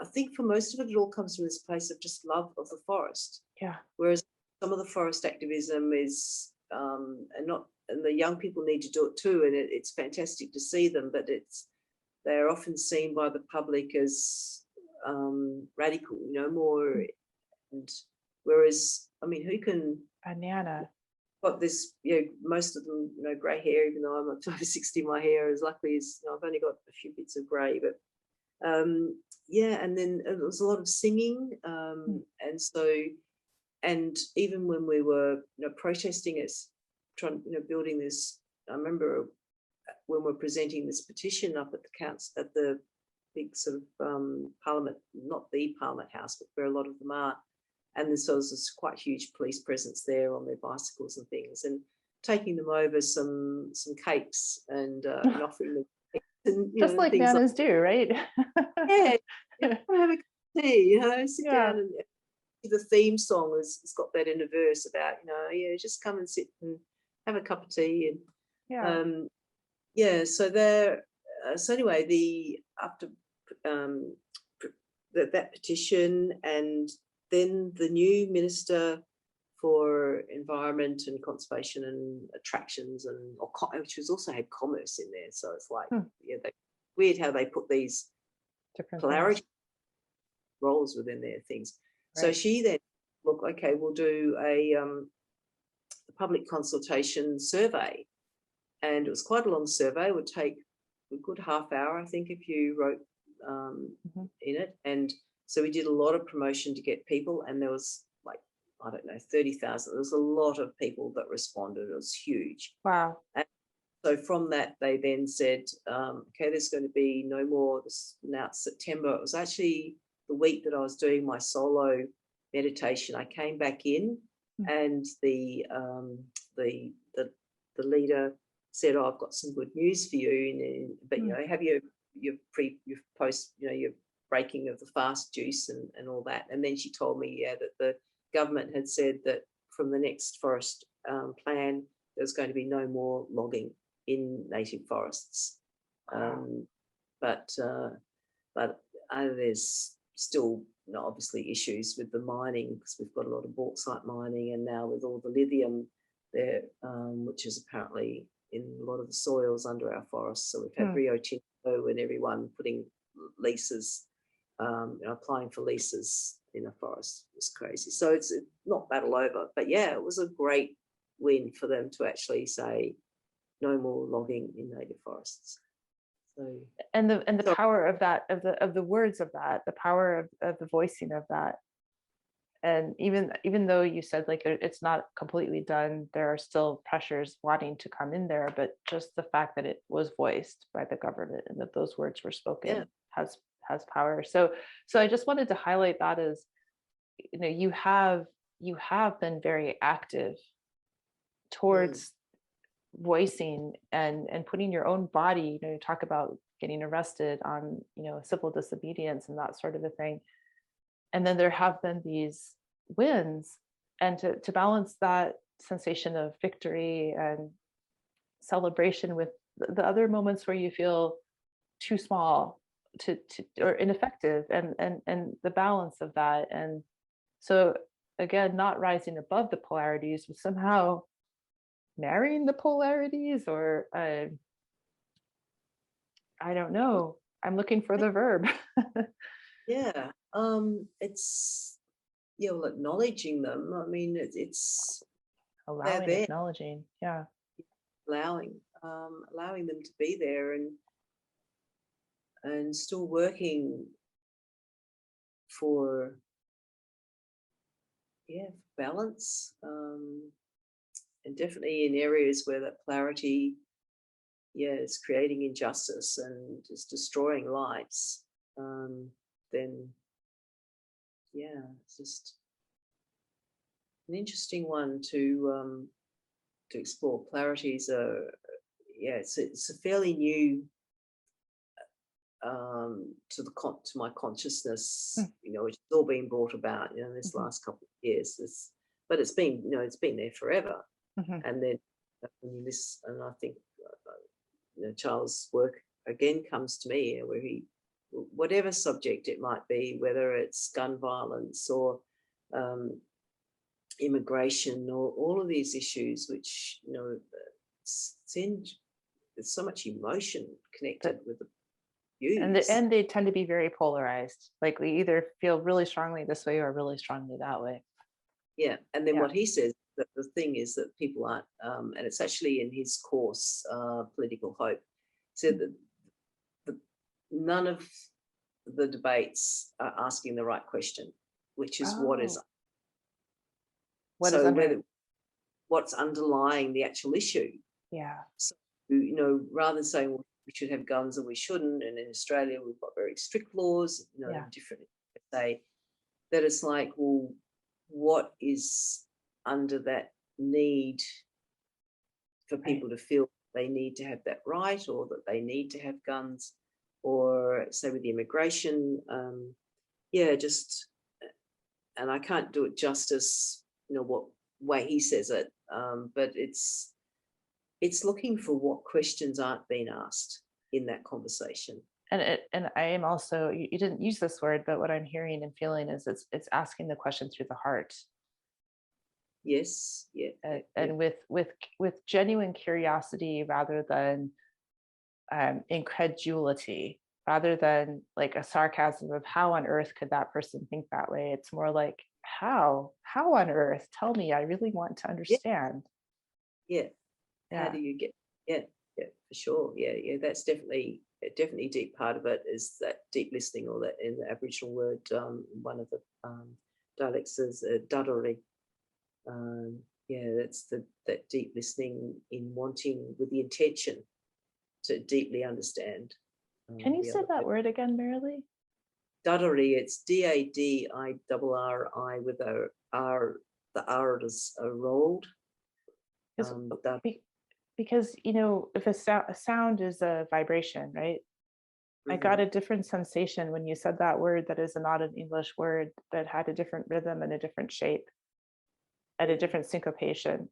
I think for most of it, it all comes from this place of just love of the forest. Yeah. Whereas some of the forest activism is, and the young people need to do it too, and it's fantastic to see them, but they're often seen by the public as radical, more. Mm. And whereas, I mean, who can A nana. got this? Most of them, grey hair. Even though I'm over 60, my hair is luckily is. I've only got a few bits of grey, but yeah. And then there was a lot of singing, Mm. and so. And even when we were, protesting it, trying, building this, I remember when we're presenting this petition up at the council, at the big sort of parliament, not the Parliament House, but where a lot of them are. And so there's this quite huge police presence there on their bicycles and things, and taking them over some cakes and offering them cakes and Just like things like, nanas do, right? yeah, have a cup of tea, sit Yeah. down, and the theme song has got that in a verse about, yeah, just come and sit and have a cup of tea. And Yeah. yeah, so there, so anyway, the after um, that petition, and then the new minister for environment and conservation and attractions, which was also had commerce in there, so it's like, Hmm. yeah, weird how they put these Different things. polarity roles within their things. So Right. she then, look, okay, we'll do a public consultation survey, and it was quite a long survey. It would take a good half hour, I think, if you wrote Mhm. in it. And so we did a lot of promotion to get people, and there was like, I don't know, 30,000. There was a lot of people that responded. It was huge. Wow. And so from that, they then said, okay, there's going to be no more. Now it's September. It was actually the week that I was doing my solo meditation, I came back in, and the leader said, "Oh, I've got some good news for you, but have your post, your breaking of the fast juice and all that." And then she told me, that the government had said that from the next forest plan, there's going to be no more logging in native forests. But there's still obviously issues with the mining, because we've got a lot of bauxite mining, and now with all the lithium there, which is apparently in a lot of the soils under our forests. So we've had Rio Tinto and everyone putting leases, applying for leases in a forest. It's crazy. So it's not battle over, but yeah, it was a great win for them to actually say no more logging in native forests. So, and the power of that, of the words of that, the power of the voicing of that. And even though you said like it's not completely done, there are still pressures wanting to come in there, but just the fact that it was voiced by the government and that those words were spoken has power. So I just wanted to highlight that as, you have been very active towards voicing and putting your own body, you talk about getting arrested on, civil disobedience and that sort of a thing. And then there have been these wins, and to balance that sensation of victory and celebration with the other moments where you feel too small or ineffective, and the balance of that. And so again, not rising above the polarities, but somehow marrying the polarities, or I don't know. I'm looking for the verb. Yeah. It's acknowledging them. I mean, it's allowing, acknowledging, allowing them to be there, and still working for balance, and definitely in areas where that polarity is creating injustice and is destroying lives, then it's just an interesting one to explore. Polarities are it's a fairly new to my consciousness, which has all been brought about this last couple of years. But it's been there forever. And then when you listen, and I think Charles' work again comes to me, where he, whatever subject it might be, whether it's gun violence or immigration or all of these issues, which there's so much emotion connected with the views. And they tend to be very polarized. Like we either feel really strongly this way or really strongly that way. Yeah, and then what he says, that the thing is that people aren't, and it's actually in his course, Political Hope, said that none of the debates are asking the right question, which is what's underlying the actual issue. Yeah. So, rather than saying, well, we should have guns and we shouldn't, and in Australia we've got very strict laws, different, say that it's like, well, what is under that need for people to feel they need to have that right, or that they need to have guns, or say with the immigration, and I can't do it justice, what way he says it, but it's looking for what questions aren't being asked in that conversation. And I am also, you didn't use this word, but what I'm hearing and feeling is it's asking the question through the heart. Yes. Yeah. And with genuine curiosity, rather than incredulity, rather than like a sarcasm of how on earth could that person think that way. It's more like, how on earth? Tell me, I really want to understand. How do you get for sure. That's definitely a deep part of it, is that deep listening, or that in the Aboriginal word, one of the dialects is duddery. That's that deep listening, in wanting, with the intention to deeply understand. Can you say that word again, Merrilee? Dadari, it's Dadrri with a R. The R is rolled. Because That, because if a sound is a vibration, right? I got mhm. a different sensation when you said that word that is not an English word that had a different rhythm and a different shape at a different syncopation.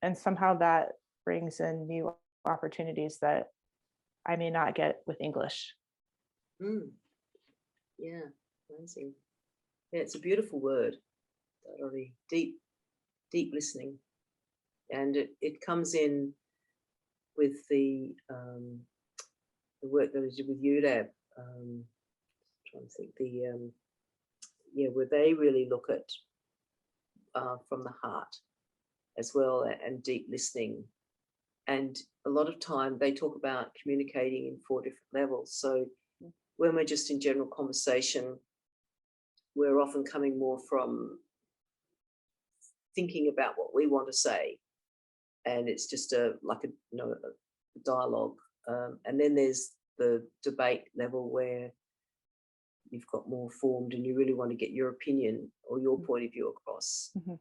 And somehow that brings in new opportunities that I may not get with English. Mm, yeah, amazing. Yeah, it's a beautiful word. Dadri, deep listening, and it comes in with the work that I did with ULAB. Trying to think where they really look at from the heart as well, and deep listening. And a lot of time they talk about communicating in 4 different levels. So when we're just in general conversation, we're often coming more from thinking about what we want to say, and it's just a dialogue. And then there's the debate level where you've got more formed and you really want to get your opinion or your point of view across. Mhm.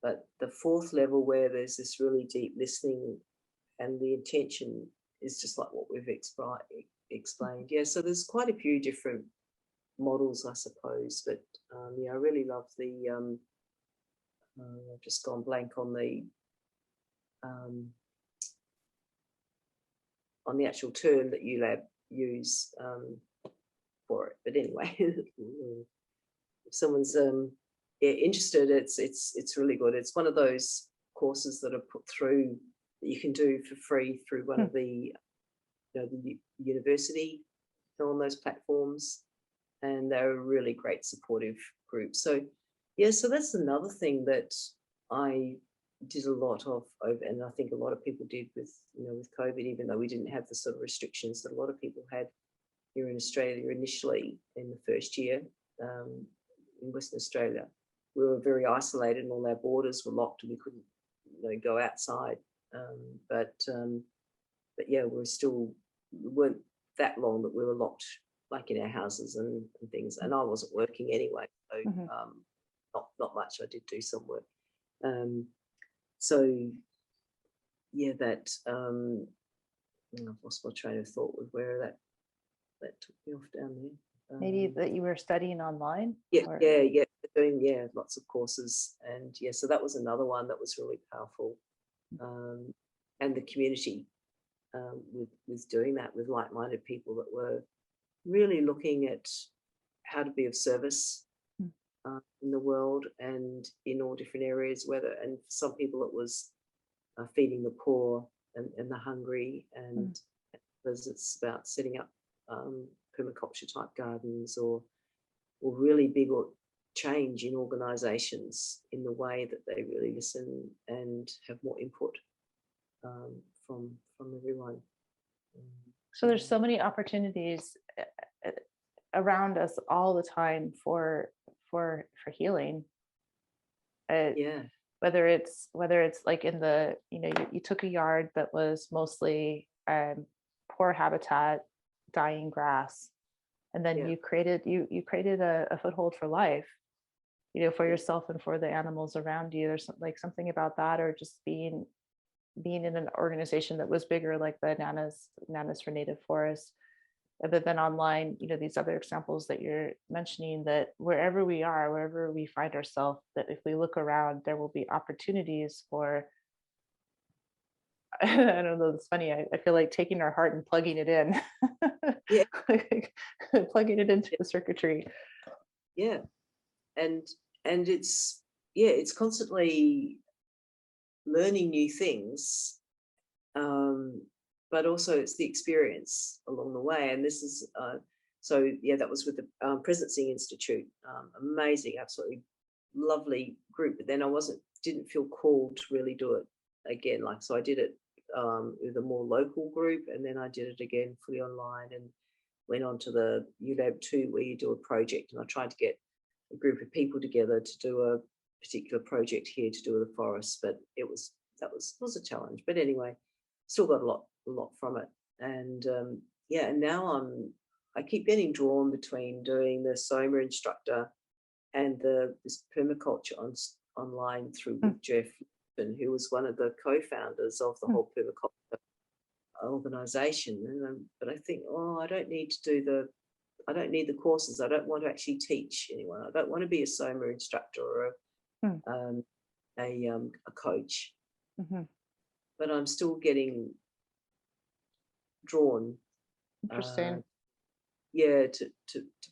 But the 4th level, where there's this really deep listening and the intention is just like what we've explained. Yeah, so there's quite a few different models, I suppose. But yeah, I really love the. I've just gone blank um, on the actual term that ULAB use for it. But anyway, if someone's interested, it's really good. It's one of those courses that are put through that you can do for free through one of the the university on those platforms, and they're a really great supportive group. So yeah, so that's another thing that I did a lot of over, and I think a lot of people did with with COVID, even though we didn't have the sort of restrictions that a lot of people had here in Australia initially in the first year. In Western Australia, we were very isolated and all our borders were locked and we couldn't go outside. But yeah, we weren't that long that we were locked like in our houses and things. And I wasn't working anyway, so Mhm. not much. I did do some work. So yeah, that I've lost my train of thought with where that took me off down there. Maybe that you were studying online? Yeah, Or doing lots of courses, and yeah, so that was another one that was really powerful, and the community with doing that with like-minded people that were really looking at how to be of service Mm. in the world and in all different areas. And for some people it was feeding the poor and the hungry, and others it's about setting up permaculture type gardens or really big or change in organisations in the way that they really listen and have more input from everyone. so there's so many opportunities uh, around us all the time for healing. Yeah, Whether it's like in the you took a yard that was mostly poor habitat, dying grass, and then yeah, you created a foothold for life, for yeah, yourself and for the animals around you. There's like something about that, or just being in an organization that was bigger, like the Nanas for Native Forests. But then online, these other examples that you're mentioning, that wherever we are, wherever we find ourselves, that if we look around, there will be opportunities for, I don't know, it's funny. I feel like taking our heart and plugging it in, yeah, like, plugging it into the circuitry. yeah. And it's constantly learning new things, but also it's the experience along the way. And this is so yeah, that was with the Presencing Institute. Amazing, absolutely lovely group. But then I didn't feel called to really do it again. Like, so I did it with a more local group, and then I did it again fully online, and went on to the ULAB 2 where you do a project. And I tried to get a group of people together to do a particular project here to do with the forest, but that was a challenge. But anyway, still got a lot from it. And yeah, and now I keep getting drawn between doing the Soma instructor and this permaculture online through Mm, with Jeff, who was one of the co-founders of the mm. whole permaculture organization. But I think, oh, I don't need the courses. I don't want to actually teach anyone. I don't want to be a Soma instructor or Mm. a coach. Mm-hmm. But I'm still getting drawn, Interesting. to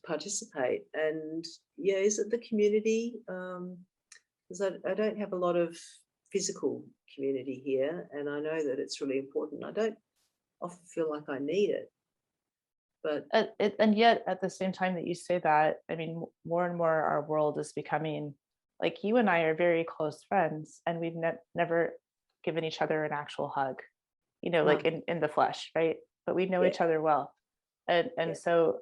participate. And is it the community? Because I don't have a lot of physical community here, and I know that it's really important. I don't often feel like I need it, but And yet at the same time that you say that, I mean, more and more our world is becoming like, you and I are very close friends, and we've never given each other an actual hug, like no, in the flesh, right? But we know yeah, each other well. And yeah, so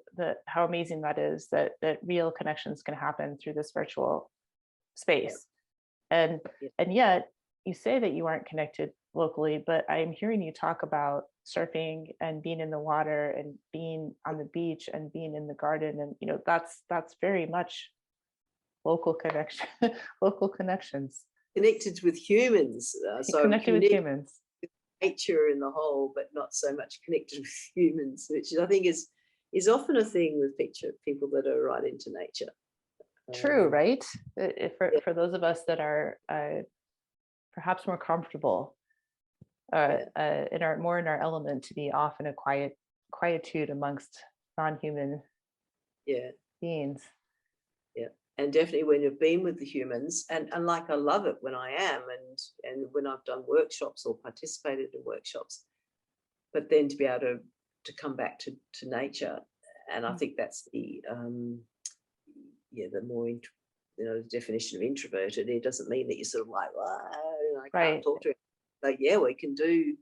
how amazing that is, that real connections can happen through this virtual yeah, space. And yeah, and yet you say that you aren't connected locally, but I'm hearing you talk about surfing and being in the water and being on the beach and being in the garden, and that's very much local connection, local connections. connected with humans. So I'm Connected with connected humans. with nature in the whole, but not so much connected with humans, which I think is often a thing with people that are right into nature. True, Um, right? For yeah, for those of us that are perhaps more comfortable yeah, in our element, to be off in a quietude amongst non-human yeah. beings. Yeah, and definitely when you've been with the humans, and like I love it when I am, and when I've done workshops or participated in workshops, but then to be able to come back to nature, and I Mm. think that's the more the definition of introverted. It doesn't mean that you're sort of like, well, I can't Right, talk to it. Like, yeah, we can do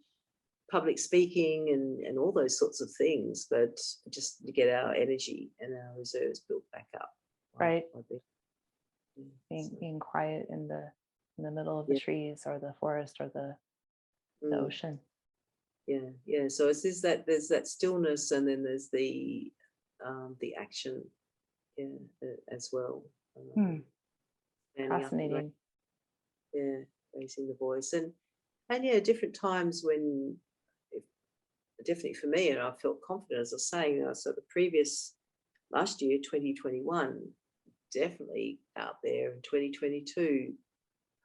public speaking and all those sorts of things, but just to get our energy and our reserves built back up. right. I think. Yeah, Being so, being quiet in the middle of the yeah. trees or the forest or the Mm, ocean. yeah, yeah. So it's this that there's that stillness, and then there's the action, yeah, as well. Hmm, Standing up and fascinating. yeah, raising the voice, and yeah, different times when, if, definitely for me, and I felt confident as I was saying. So the previous last year, 2021, definitely out there, in 2022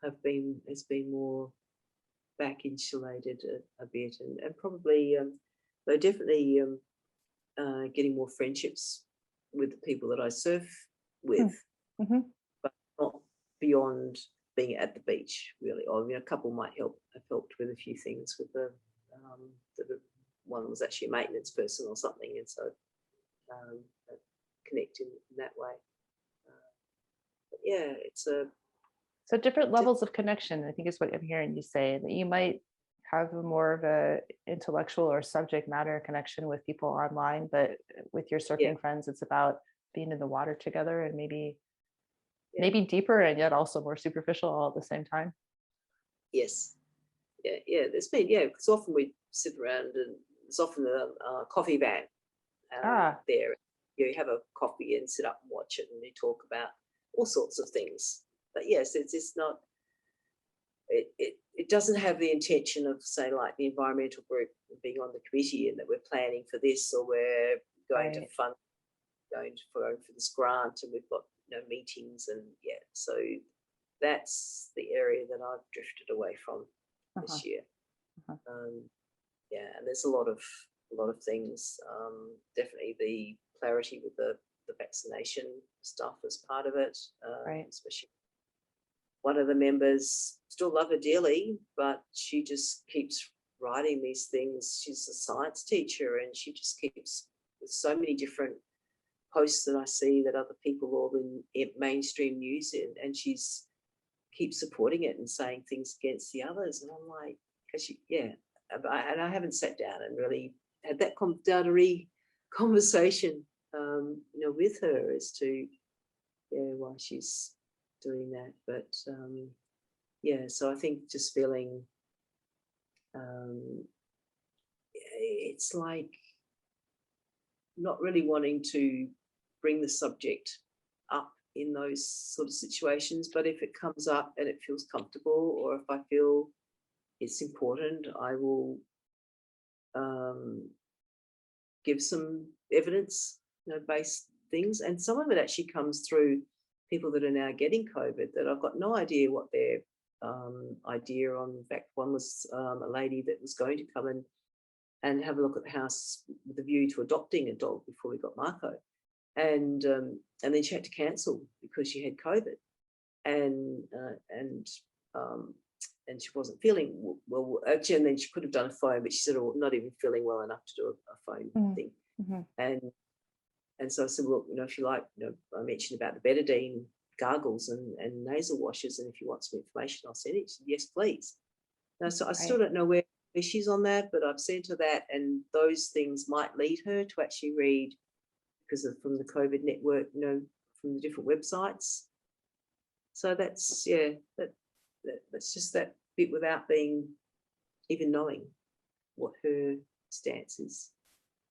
has been more back insulated a bit, and probably though definitely getting more friendships with the people that I surf with, Hmm. Mm-hmm. but not beyond being at the beach really. Or a couple might help. I've helped with a few things with the one was actually a maintenance person or something, and so um, connect in that way. But yeah, it's a So different levels of connection, I think, is what I'm hearing you say, that you might have more of a intellectual or subject matter connection with people online, but with your yeah, surfing friends, it's about being in the water together, and yeah, maybe deeper and yet also more superficial all at the same time. yes, yeah, yeah. There's been because often we sit around, and there's often a coffee van Ah, there. You have a coffee and sit up and watch it, and you talk about all sorts of things. But yes, it's not. It doesn't have the intention of, say, like the environmental group being on the committee and that we're planning for this, or we're going to right. fund going for this grant, and we've got meetings, and yeah. So that's the area that I've drifted away from Uh-huh, this year. uh-huh. Um, yeah, and there's a lot of things. Definitely the clarity with the vaccination stuff as part of it, Right. especially one of the members. Still love her dearly, but she just keeps writing these things. She's a science teacher, and she just keeps with so many different posts that I see that other people all in mainstream news in, and she's keeps supporting it and saying things against the others. And I'm like, because and I haven't sat down and really had that conversation, with her as to why she's doing that. But so I think just feeling, um, it's like not really wanting to bring the subject up in those sort of situations, but if it comes up and it feels comfortable, or if I feel it's important, I will um, give some evidence, based things. And some of it actually comes through people that are now getting COVID that I've got no idea what their idea on. In fact, one was a lady that was going to come and have a look at the house with a view to adopting a dog before we got Marco. And then she had to cancel because she had COVID, and and she wasn't feeling well. Actually, and then she could have done a phone, but she said, "Oh, not even feeling well enough to do a phone thing." And so I said, "Well, if you like, I mentioned about the betadine gargles and nasal washes, and if you want some information, I'll send it." She said, "Yes, please." Now, so I still don't know where she's on that, but I've sent her that, and those things might lead her to actually read, because from the COVID network, from the different websites. So that's that's just that bit without being even knowing what her stance is.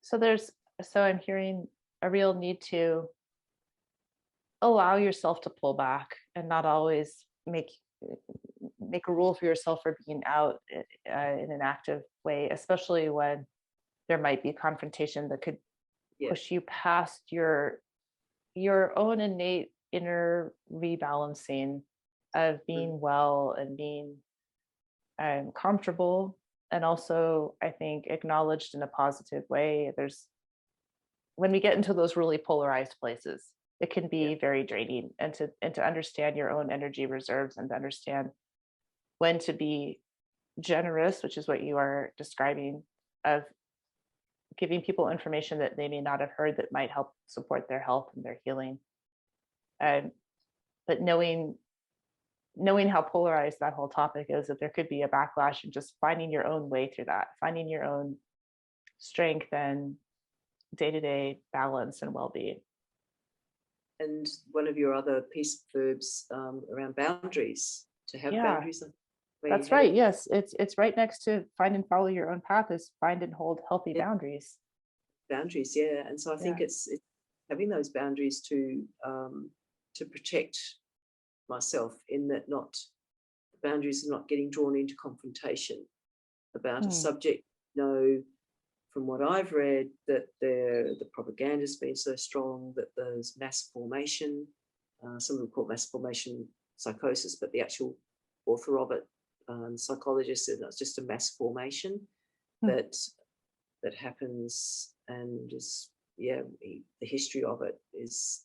So I'm hearing a real need to allow yourself to pull back and not always make a rule for yourself for being out in an active way, especially when there might be confrontation that could push you past your own innate inner rebalancing of being well and being comfortable, and also I think acknowledged in a positive way. When we get into those really polarized places, it can be very draining, and to understand your own energy reserves and to understand when to be generous, which is what you are describing, of giving people information that they may not have heard that might help support their health and their healing. But knowing how polarized that whole topic is, that there could be a backlash, and just finding your own way through that, finding your own strength and day-to-day balance and well-being. And one of your other piece of verbs around boundaries, to have boundaries. That's right. Yes, it's right next to find and follow your own path, is find and hold healthy boundaries. Boundaries, yeah. And so I think it's having those boundaries to protect myself, in that the boundaries are not getting drawn into confrontation about a subject. From what I've read, that the propaganda's been so strong that there's mass formation. Some of them call it mass formation psychosis, but the actual author of it, psychologist, said it's just a mass formation that happens, and the history of it is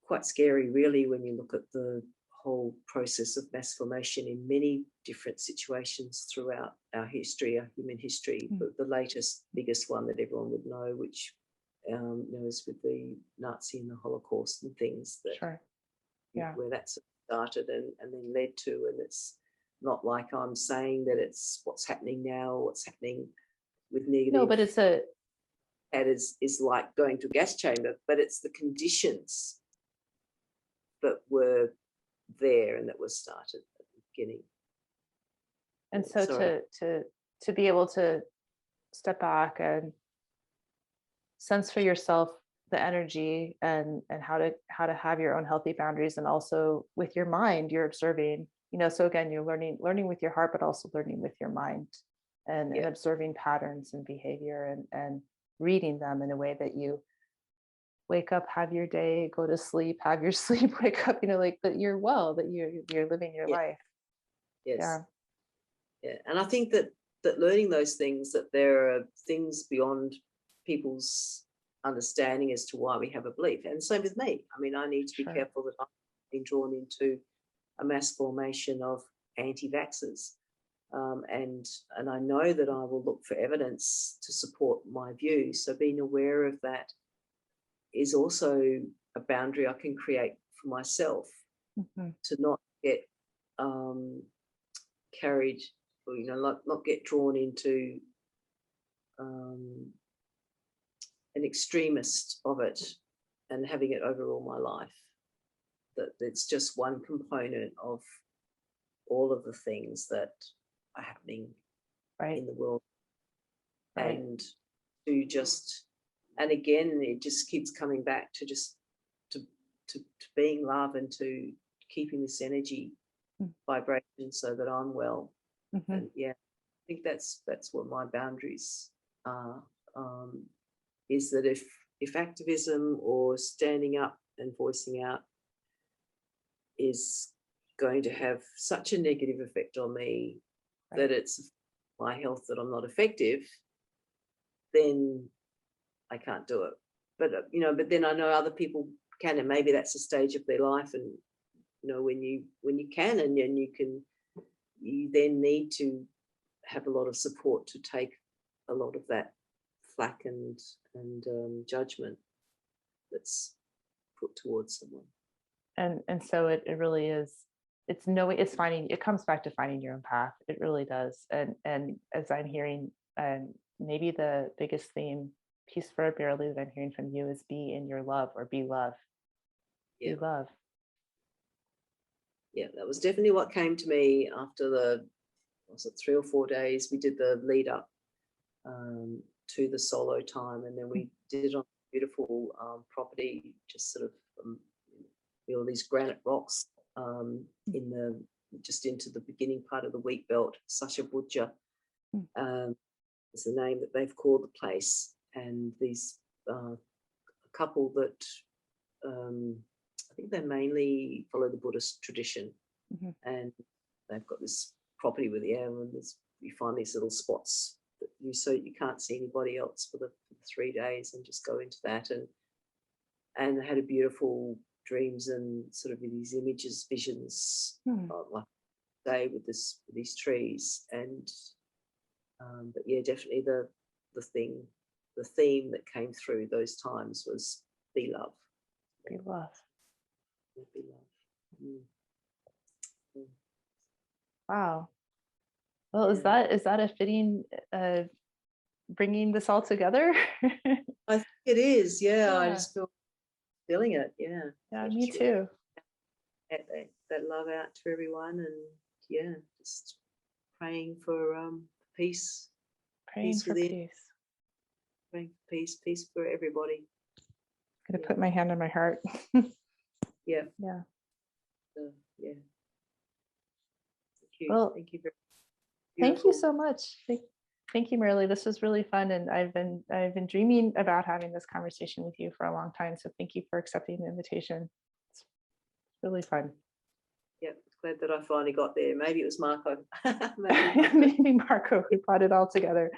quite scary, really, when you look at the whole process of mass formation in many different situations throughout our history, our human history. But the latest, biggest one that everyone would know, which is with the Nazi and the Holocaust and things, that where that started and then led to. And it's not like I'm saying that it's what's happening now, what's happening with negative. No, but it's that is like going to a gas chamber, but it's the conditions that were there and that was started at the beginning. And so to be able to step back and sense for yourself the energy and how to have your own healthy boundaries, and also with your mind, you're observing, so again, you're learning with your heart, but also learning with your mind, and observing patterns and behavior, and reading them in a way that you wake up, have your day, go to sleep, have your sleep, wake up, that you're well, that you're living your life. Yes. Yeah. And I think that learning those things, that there are things beyond people's understanding as to why we have a belief. And same with me. I mean, I need to be careful that I'm being drawn into a mass formation of anti-vaxxers. And I know that I will look for evidence to support my view. So being aware of that is also a boundary I can create for myself, to not get carried, or not get drawn into an extremist of it and having it overrule my life. That it's just one component of all of the things that are happening in the world. And to just, and again, it just keeps coming back to just to being love and to keeping this energy vibration so that I'm well. And yeah, I think that's what my boundaries are. Is that if activism or standing up and voicing out is going to have such a negative effect on me that it's my health that I'm not effective, then I can't do it. But but then I know other people can, and maybe that's a stage of their life. And when you can, and you then need to have a lot of support to take a lot of that flack and judgment that's put towards someone. And so it really is, it comes back to finding your own path. It really does. And as I'm hearing, maybe the biggest piece for Merrilee that I'm hearing from you is be in your love, or be love. Yeah. Be love. Yeah, that was definitely what came to me after 3 or 4 days we did the lead up to the solo time, and then we did it on a beautiful property, just sort of these granite rocks just into the beginning part of the wheat belt. Sasha Butcher is the name that they've called the place, and these a couple that I think they mainly follow the Buddhist tradition, and they've got this property with you find these little spots that you can't see anybody else for the 3 days, and just go into that, and they had a beautiful dreams and sort of these images, visions, like day with these trees, and but yeah, definitely the theme that came through those times was be love. Be love. Be love. Wow. Well, is that a fitting bringing this all together? I think it is. Yeah. I just feeling it. Yeah. Yeah, me too. That love out to everyone, and just praying for peace. Praying for peace. Praying for peace for everybody. I'm gonna put my hand on my heart. Yeah. Yeah. Yeah. Thank you. Well, thank you very much. Thank you so much. Thank you, Merrilee. This was really fun, and I've been dreaming about having this conversation with you for a long time. So thank you for accepting the invitation. It's really fun. Yeah, glad that I finally got there. Maybe it was Marco. Maybe Marco who brought it all together.